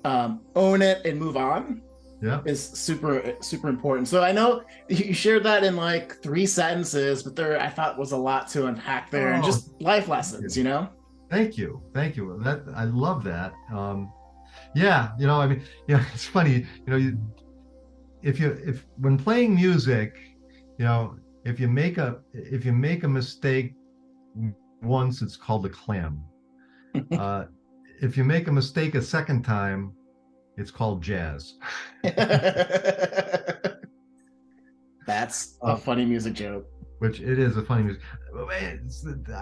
own it and move on. Yeah, is super important. So I know you shared that in 3 sentences, but there I thought was a lot to unpack there, and just life lessons. Thank you. That I love that. It's funny. If when playing music, if you make a mistake once, it's called a clam. If you make a mistake a second time, it's called jazz. That's a funny music joke. Which it is a funny music.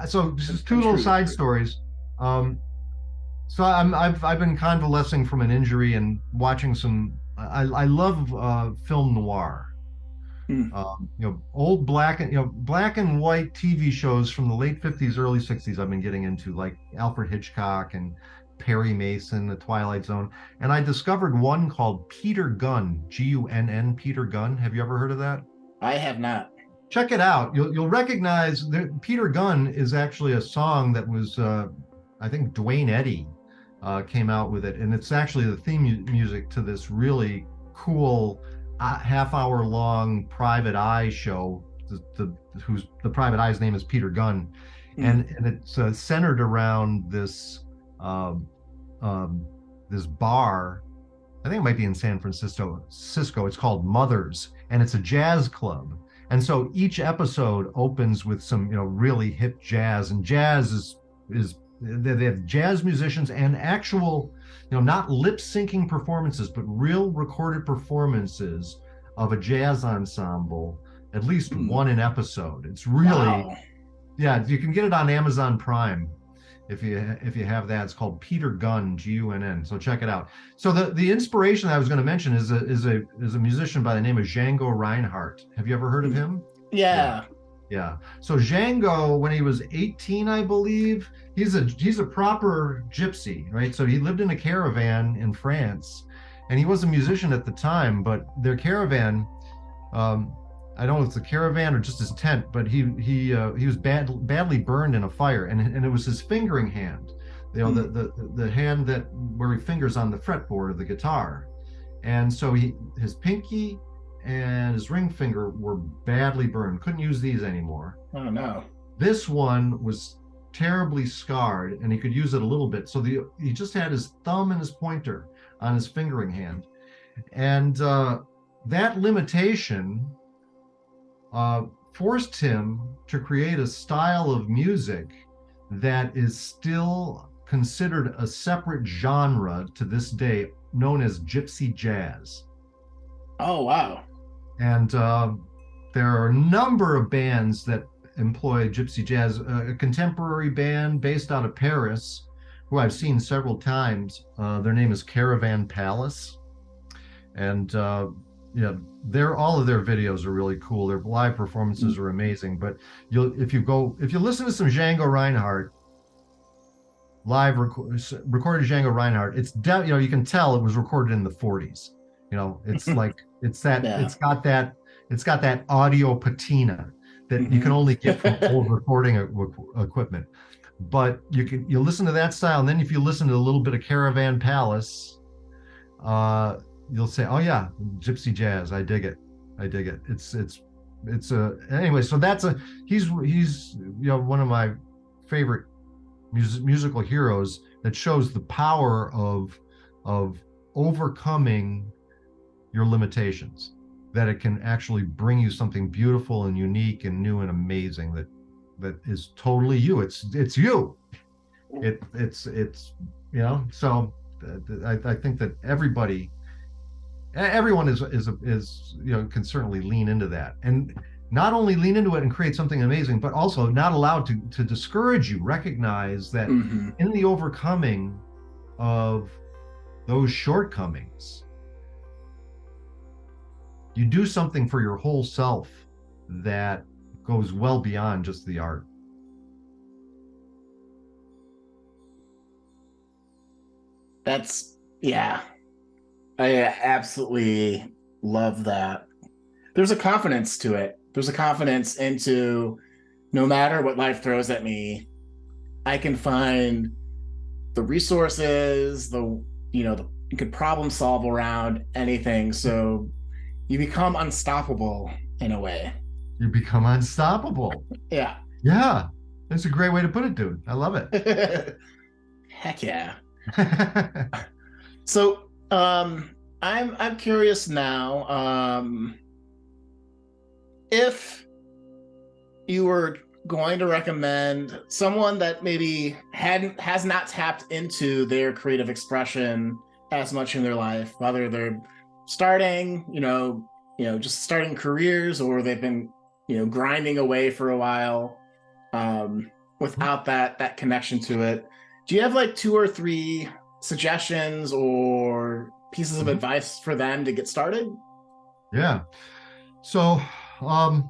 So just 2 little side stories. So I've been convalescing from an injury and watching some. I love film noir. Old black and white TV shows from the late 50s, early 60s. I've been getting into, like Alfred Hitchcock and Perry Mason, The Twilight Zone, and I discovered one called Peter Gunn, Gunn, Peter Gunn. Have you ever heard of that? I have not. Check it out. You'll recognize that Peter Gunn is actually a song that was, I think Dwayne Eddy came out with it, and it's actually the theme music to this really cool half-hour long Private Eye show. The Private Eye's name is Peter Gunn, and it's centered around this this bar. I think it might be in San Francisco. It's called Mothers, and it's a jazz club. And so each episode opens with some, really hip jazz, and jazz is they have jazz musicians and actual, not lip syncing performances, but real recorded performances of a jazz ensemble, at least one an episode. It's really, yeah, you can get it on Amazon Prime if you have that. It's called Peter Gunn, Gunn. So check it out. So the inspiration I was going to mention is a musician by the name of Django Reinhardt. Have you ever heard of him? Yeah. Yeah. So Django, when he was 18, I believe, he's a proper gypsy, right? So he lived in a caravan in France, and he was a musician at the time, but their caravan, I don't know if it's a caravan or just his tent, but he was badly burned in a fire, and it was his fingering hand, the hand where he fingers on the fretboard of the guitar, and so his pinky and his ring finger were badly burned. Couldn't use these anymore. Oh no. This one was terribly scarred, and he could use it a little bit. So he just had his thumb and his pointer on his fingering hand, and that limitation forced him to create a style of music that is still considered a separate genre to this day, known as gypsy jazz. Oh, wow. And there are a number of bands that employ gypsy jazz. A contemporary band based out of Paris, who I've seen several times, their name is Caravan Palace. And all of their videos are really cool. Their live performances are amazing. But if you listen to some Django Reinhardt, live recorded Django Reinhardt, it's you can tell it was recorded in the 40s. It's like it's got that audio patina that you can only get from old recording equipment. But you listen to that style, and then if you listen to a little bit of Caravan Palace, you'll say, oh yeah, gypsy jazz, I dig it. It's anyway, so he's one of my favorite musical heroes that shows the power of overcoming your limitations, that it can actually bring you something beautiful and unique and new and amazing that is totally you. It's you. So I think that everyone is can certainly lean into that, and not only lean into it and create something amazing, but also not allowed to discourage you. Recognize that in the overcoming of those shortcomings, you do something for your whole self that goes well beyond just the art. I absolutely love that. There's a confidence to it. There's a confidence into, no matter what life throws at me, I can find the resources, you can problem solve around anything. So you become unstoppable in a way. You become unstoppable. Yeah. Yeah. That's a great way to put it, dude. I love it. Heck yeah. So I'm curious now, if you were going to recommend someone that maybe has not tapped into their creative expression as much in their life, whether they're starting, just starting careers, or they've been, grinding away for a while, without that connection to it. Do you have like 2 or 3 suggestions or pieces of advice for them to get started? Yeah. So, I,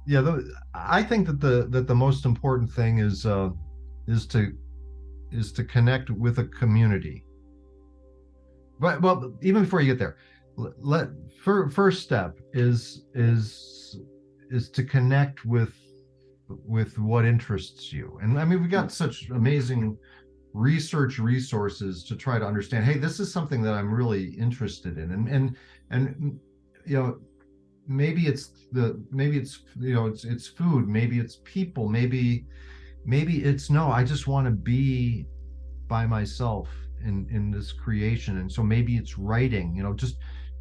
yeah, I think that the most important thing is to connect with a community. But well, even before you get there, first step is to connect with what interests you. And I mean, we got such amazing research resources to try to understand, hey, this is something that I'm really interested in. And you know, maybe it's it's food, maybe it's people, maybe it's no, I just want to be by myself in this creation. And so maybe it's writing, just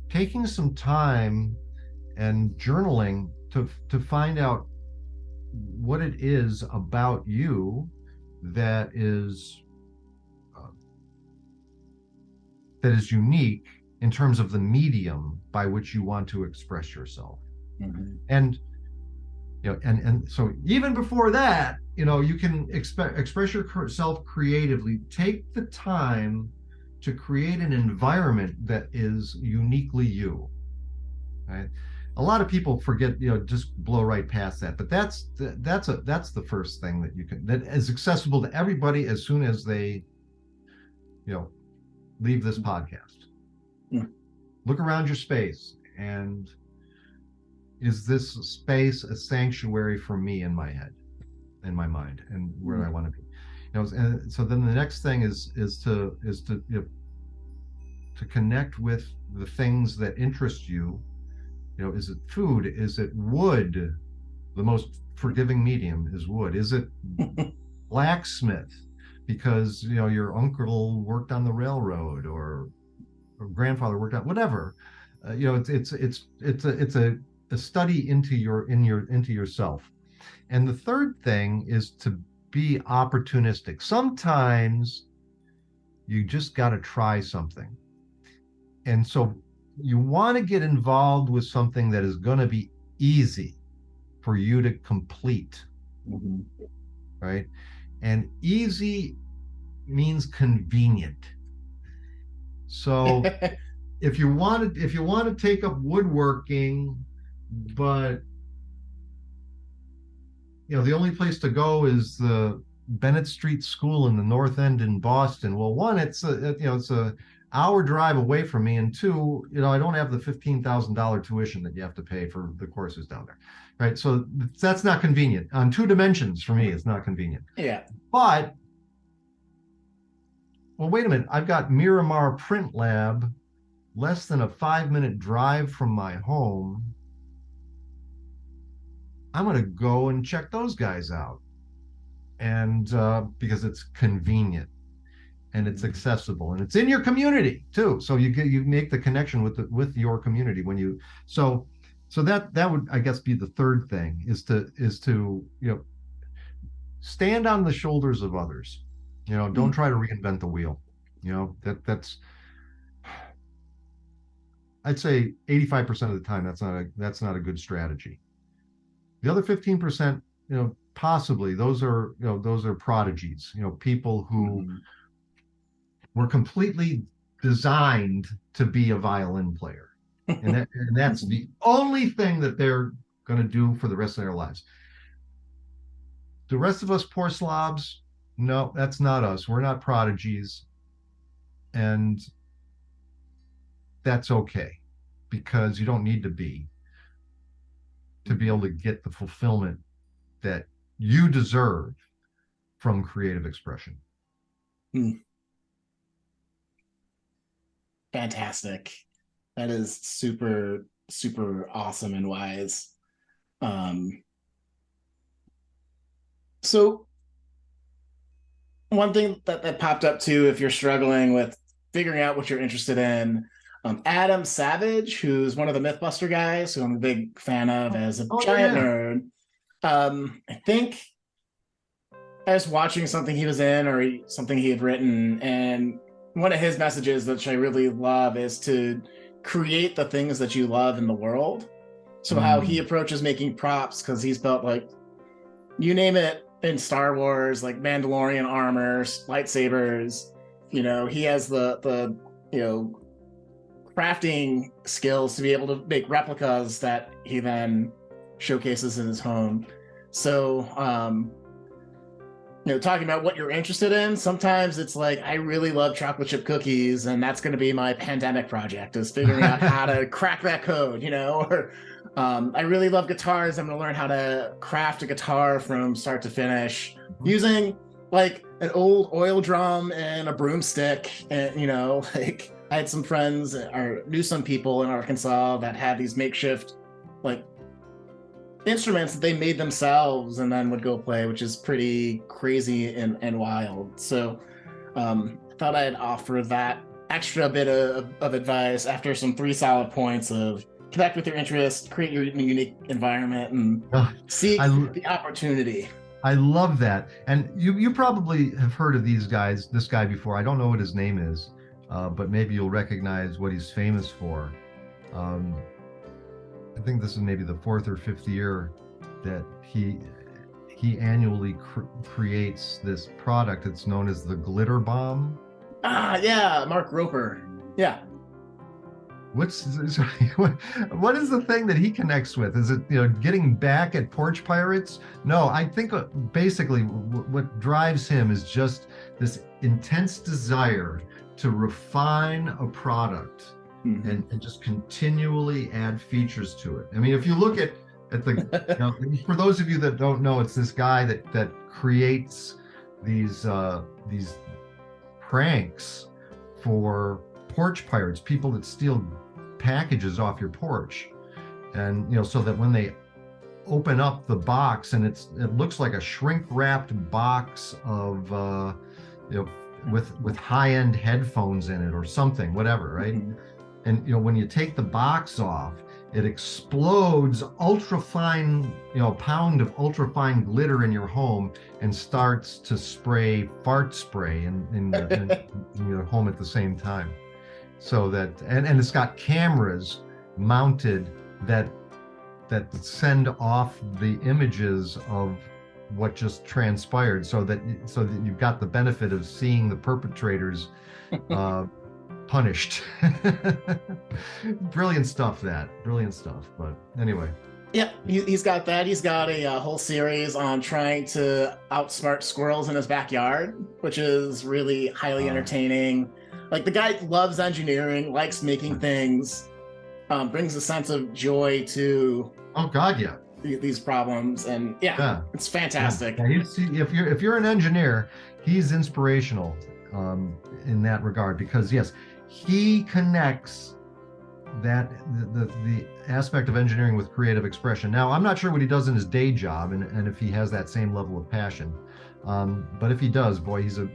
taking some time and journaling to find out what it is about you that is uh, that is unique in terms of the medium by which you want to express yourself. Mm-hmm. And and so even before that, you can express yourself creatively. Take the time to create an environment that is uniquely you. Right? A lot of people forget, just blow right past that. But that's the first thing that is accessible to everybody as soon as they, leave this podcast. Mm. Look around your space, and is this space a sanctuary for me in my head, in my mind, and where I want to be? And so then the next thing is to to connect with the things that interest you. Is it food? Is it wood? The most forgiving medium is wood. Is it blacksmith? Because your uncle worked on the railroad, or grandfather worked on whatever. It's a study into yourself. And the third thing is to be opportunistic. Sometimes you just got to try something. And so you want to get involved with something that is going to be easy for you to complete. Mm-hmm. Right? And easy means convenient. So if you want to take up woodworking, but the only place to go is the Bennett Street School in the North End in Boston. Well, one, it's a hour drive away from me, and two, I don't have the $15,000 tuition that you have to pay for the courses down there, right? So that's not convenient on two dimensions. For me, it's not convenient. Yeah. But well, wait a minute, I've got Miramar Print Lab less than a 5-minute drive from my home. I'm going to go and check those guys out. And because it's convenient and it's accessible and it's in your community too. So you make the connection with your community when you, so that would, I guess, be the third thing, is to stand on the shoulders of others. Don't try to reinvent the wheel. That's I'd say 85% of the time that's not a good strategy. The other 15%, possibly those are prodigies, people who were completely designed to be a violin player. And that's the only thing that they're going to do for the rest of their lives. The rest of us poor slobs, no, that's not us. We're not prodigies. And that's okay, because you don't need to be able to get the fulfillment that you deserve from creative expression. Fantastic. That is super, super awesome and wise. So one thing that popped up too, if you're struggling with figuring out what you're interested in, Adam Savage, who's one of the Mythbuster guys, who I'm a big fan of as a giant nerd. I think I was watching something he was in, or something he had written, and one of his messages that I really love is to create the things that you love in the world. So how he approaches making props, because he's built, like, you name it in Star Wars, like Mandalorian armor, lightsabers. He has the crafting skills to be able to make replicas that he then showcases in his home. So, talking about what you're interested in, sometimes it's like, I really love chocolate chip cookies, and that's going to be my pandemic project, is figuring out how to crack that code, or I really love guitars. I'm going to learn how to craft a guitar from start to finish using like an old oil drum and a broomstick. And, like I had some friends or knew some people in Arkansas that had these makeshift like instruments that they made themselves and then would go play, which is pretty crazy and wild. So I thought I'd offer that extra bit of advice after some 3 solid points of connect with your interest, create your unique environment, and seek the opportunity. I love that. And you probably have heard of this guy before. I don't know what his name is, but maybe you'll recognize what he's famous for. I think this is maybe the 4th or 5th year that he annually creates this product. It's known as the glitter bomb. Yeah, Mark Roper. Yeah. What is the thing that he connects with? Is it getting back at porch pirates? No, I think basically what drives him is just this intense desire to refine a product. Mm-hmm. and just continually add features to it. I mean, if you look at the, for those of you that don't know, it's this guy that creates these pranks for porch pirates, people that steal packages off your porch, and so that when they open up the box and it looks like a shrink wrapped box of with high-end headphones in it or something, whatever, right? Mm-hmm. And when you take the box off, it explodes ultrafine, pound of ultrafine glitter in your home and starts to spray fart spray in your home at the same time. So that and it's got cameras mounted that send off the images of what just transpired, so that you've got the benefit of seeing the perpetrators punished. Brilliant stuff. But anyway, yeah, he's got that. He's got a whole series on trying to outsmart squirrels in his backyard, which is really highly entertaining. Like, the guy loves engineering, likes making things, brings a sense of joy to these problems, and it's fantastic. Yeah, if you're an engineer, he's inspirational in that regard, because yes, he connects the aspect of engineering with creative expression. Now, I'm not sure what he does in his day job and if he has that same level of passion, but if he does, boy, he's a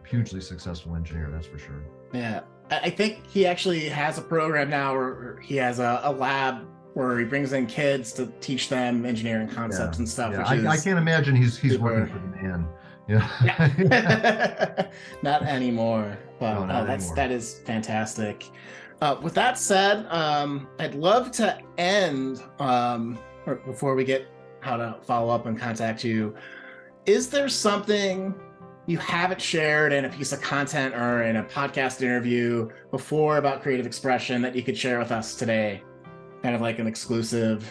hugely successful engineer, that's for sure. Yeah, I think he actually has a program now where he has a lab where he brings in kids to teach them engineering concepts and stuff. Yeah. I can't imagine he's working for the man. Yeah. Not anymore, but that is fantastic. With that said, I'd love to end, before we get how to follow up and contact you, is there something you haven't shared in a piece of content or in a podcast interview before about creative expression that you could share with us today? Kind of like an exclusive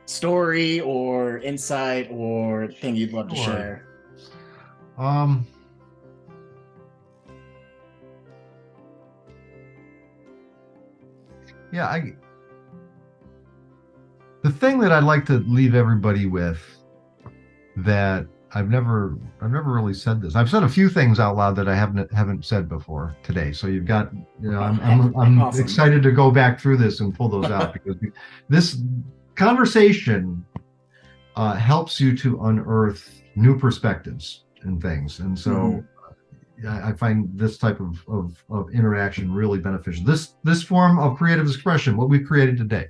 story or insight or thing you'd love to share. The thing that I'd like to leave everybody with, that I've never really said this. I've said a few things out loud that I haven't said before today. So you've got, I'm awesome. Excited to go back through this and pull those out, because this conversation helps you to unearth new perspectives and things. And so I find this type of interaction really beneficial. This form of creative expression, what we've created today.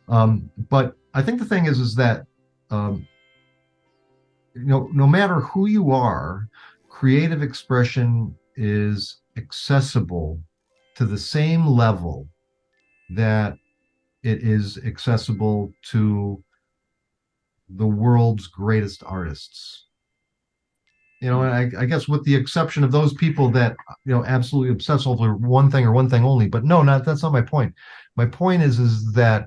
But I think the thing is that no matter who you are, creative expression is accessible to the same level that it is accessible to the world's greatest artists. And I guess with the exception of those people that absolutely obsess over one thing or one thing only. But no, that's not my point. My point is that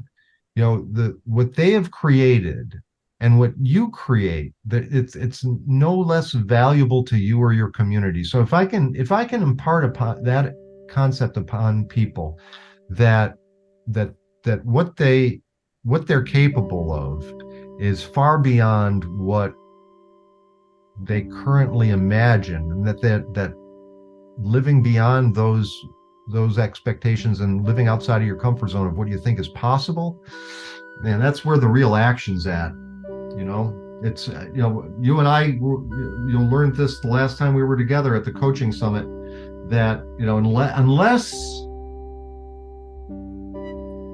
what they have created and what you create, that it's no less valuable to you or your community. So if I can impart upon that concept upon people, that that that what they're capable of is far beyond what they currently imagine, and that living beyond those expectations and living outside of your comfort zone of what you think is possible, and that's where the real action's at. It's you and I learned this the last time we were together at the coaching summit, that unless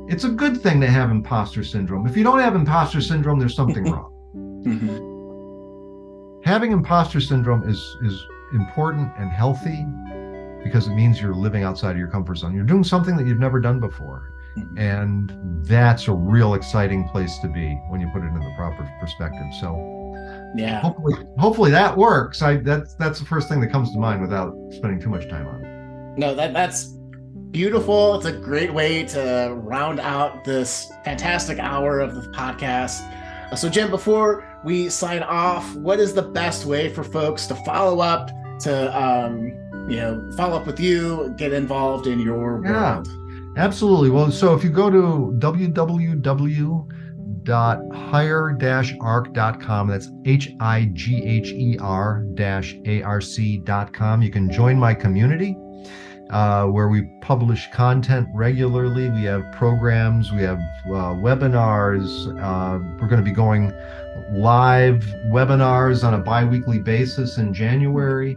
it's a good thing to have imposter syndrome. If you don't have imposter syndrome, there's something wrong. Having imposter syndrome is important and healthy, because it means you're living outside of your comfort zone. You're doing something that you've never done before. And that's a real exciting place to be when you put it in the proper perspective. So yeah, hopefully that works. That's the first thing that comes to mind without spending too much time on it. No, that's beautiful. It's a great way to round out this fantastic hour of the podcast. So Jim, before we sign off, what is the best way for folks to follow up, to follow up with you, get involved in your world? Absolutely. Well, so if you go to www.higher-arc.com, that's higher-arc.com, you can join my community, where we publish content regularly. We have programs, we have webinars. We're going to be going live webinars on a bi-weekly basis in January.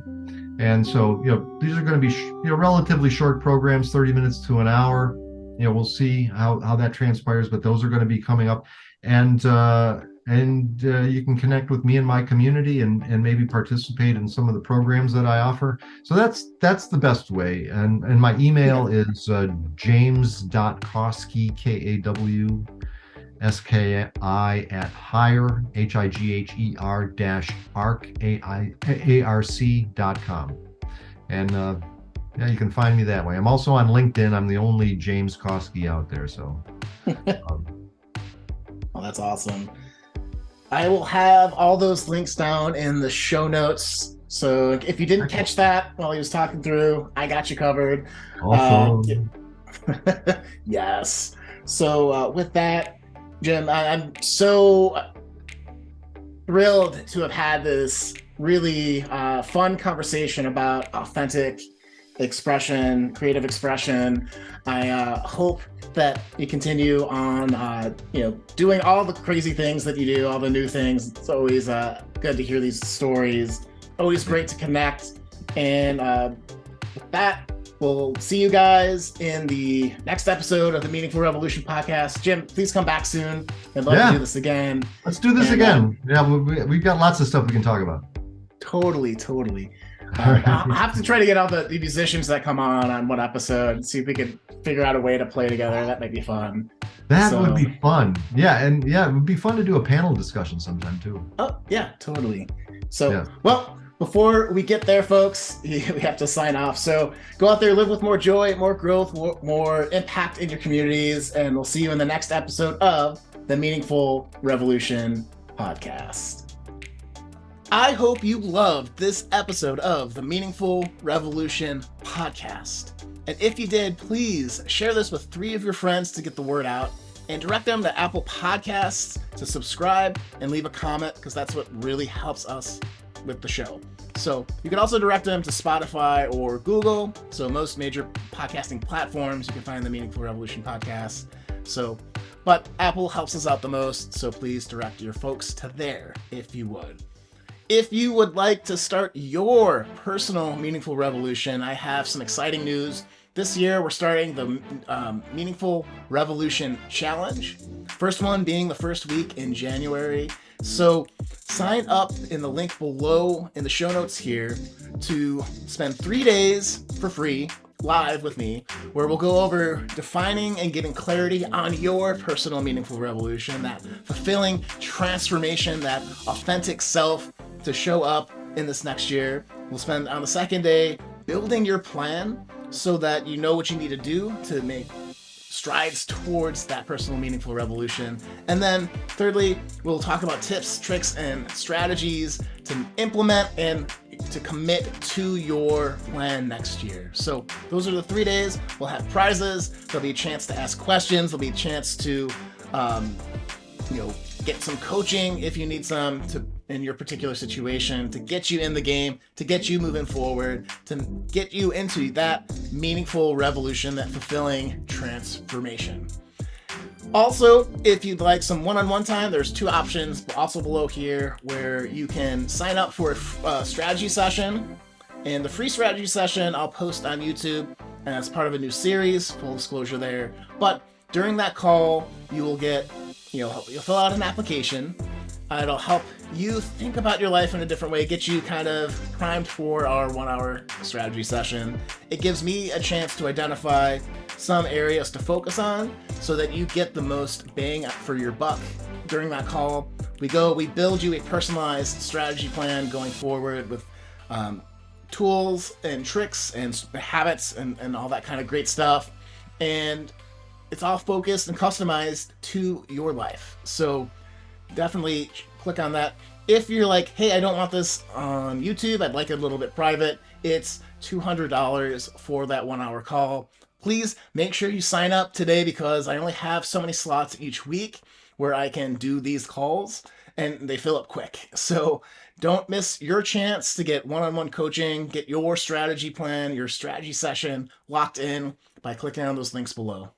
And so, these are going to be, relatively short programs, 30 minutes to an hour. We'll see how that transpires, but those are going to be coming up. And you can connect with me and my community and maybe participate in some of the programs that I offer. So that's the best way. And my email is james.kawski, KAWSKI at higher, HIGHER-ARC.com. And you can find me that way. I'm also on LinkedIn. I'm the only James Kawski out there. So, well, that's awesome. I will have all those links down in the show notes. So if you didn't catch that while he was talking through, I got you covered. Awesome. Yes. So with that, Jim, I'm so thrilled to have had this really fun conversation about authentic expression, creative expression. I hope that you continue on, doing all the crazy things that you do, all the new things. It's always good to hear these stories. Always great to connect. And with that, we'll see you guys in the next episode of the Meaningful Revolution podcast. Jim, please come back soon. I'd love to do this again. Let's do this again. We've got lots of stuff we can talk about. Totally. I'll have to try to get all the musicians that come on one episode and see if we can figure out a way to play together. That might be fun. That would be fun. Yeah, and it would be fun to do a panel discussion sometime too. Oh, yeah, totally. So, well, before we get there, folks, we have to sign off. So go out there, live with more joy, more growth, more impact in your communities, and we'll see you in the next episode of the Meaningful Revolution podcast. I hope you loved this episode of the Meaningful Revolution podcast. And if you did, please share this with 3 of your friends to get the word out, and direct them to Apple Podcasts to subscribe and leave a comment, because that's what really helps us with the show. So you can also direct them to Spotify or Google. So most major podcasting platforms, you can find the Meaningful Revolution podcast. But Apple helps us out the most. So please direct your folks to there if you would. If you would like to start your personal Meaningful Revolution, I have some exciting news. This year, we're starting the Meaningful Revolution Challenge. First one being the first week in January. So sign up in the link below in the show notes here to spend 3 days for free live with me, where we'll go over defining and getting clarity on your personal Meaningful Revolution, that fulfilling transformation, that authentic self to show up in this next year. We'll spend on the second day building your plan so that you know what you need to do to make strides towards that personal meaningful revolution. And then thirdly, we'll talk about tips, tricks, and strategies to implement and to commit to your plan next year. So those are the 3 days. We'll have prizes. There'll be a chance to ask questions. There'll be a chance to get some coaching if you need some in your particular situation, to get you in the game, to get you moving forward, to get you into that meaningful revolution, that fulfilling transformation. Also, if you'd like some one-on-one time, there's 2 options also below here where you can sign up for a strategy session. And the free strategy session I'll post on YouTube as part of a new series, full disclosure there. But during that call, you will get, you'll fill out an application. It'll help you think about your life in a different way, get you kind of primed for our 1-hour strategy session. It gives me a chance to identify some areas to focus on so that you get the most bang for your buck during that call. We build you a personalized strategy plan going forward with tools and tricks and habits and all that kind of great stuff. And it's all focused and customized to your life. So definitely click on that. If you're like, hey, I don't want this on YouTube, I'd like it a little bit private, it's $200 for that 1-hour call. Please make sure you sign up today because I only have so many slots each week where I can do these calls and they fill up quick. So don't miss your chance to get one-on-one coaching, get your strategy plan, your strategy session locked in by clicking on those links below.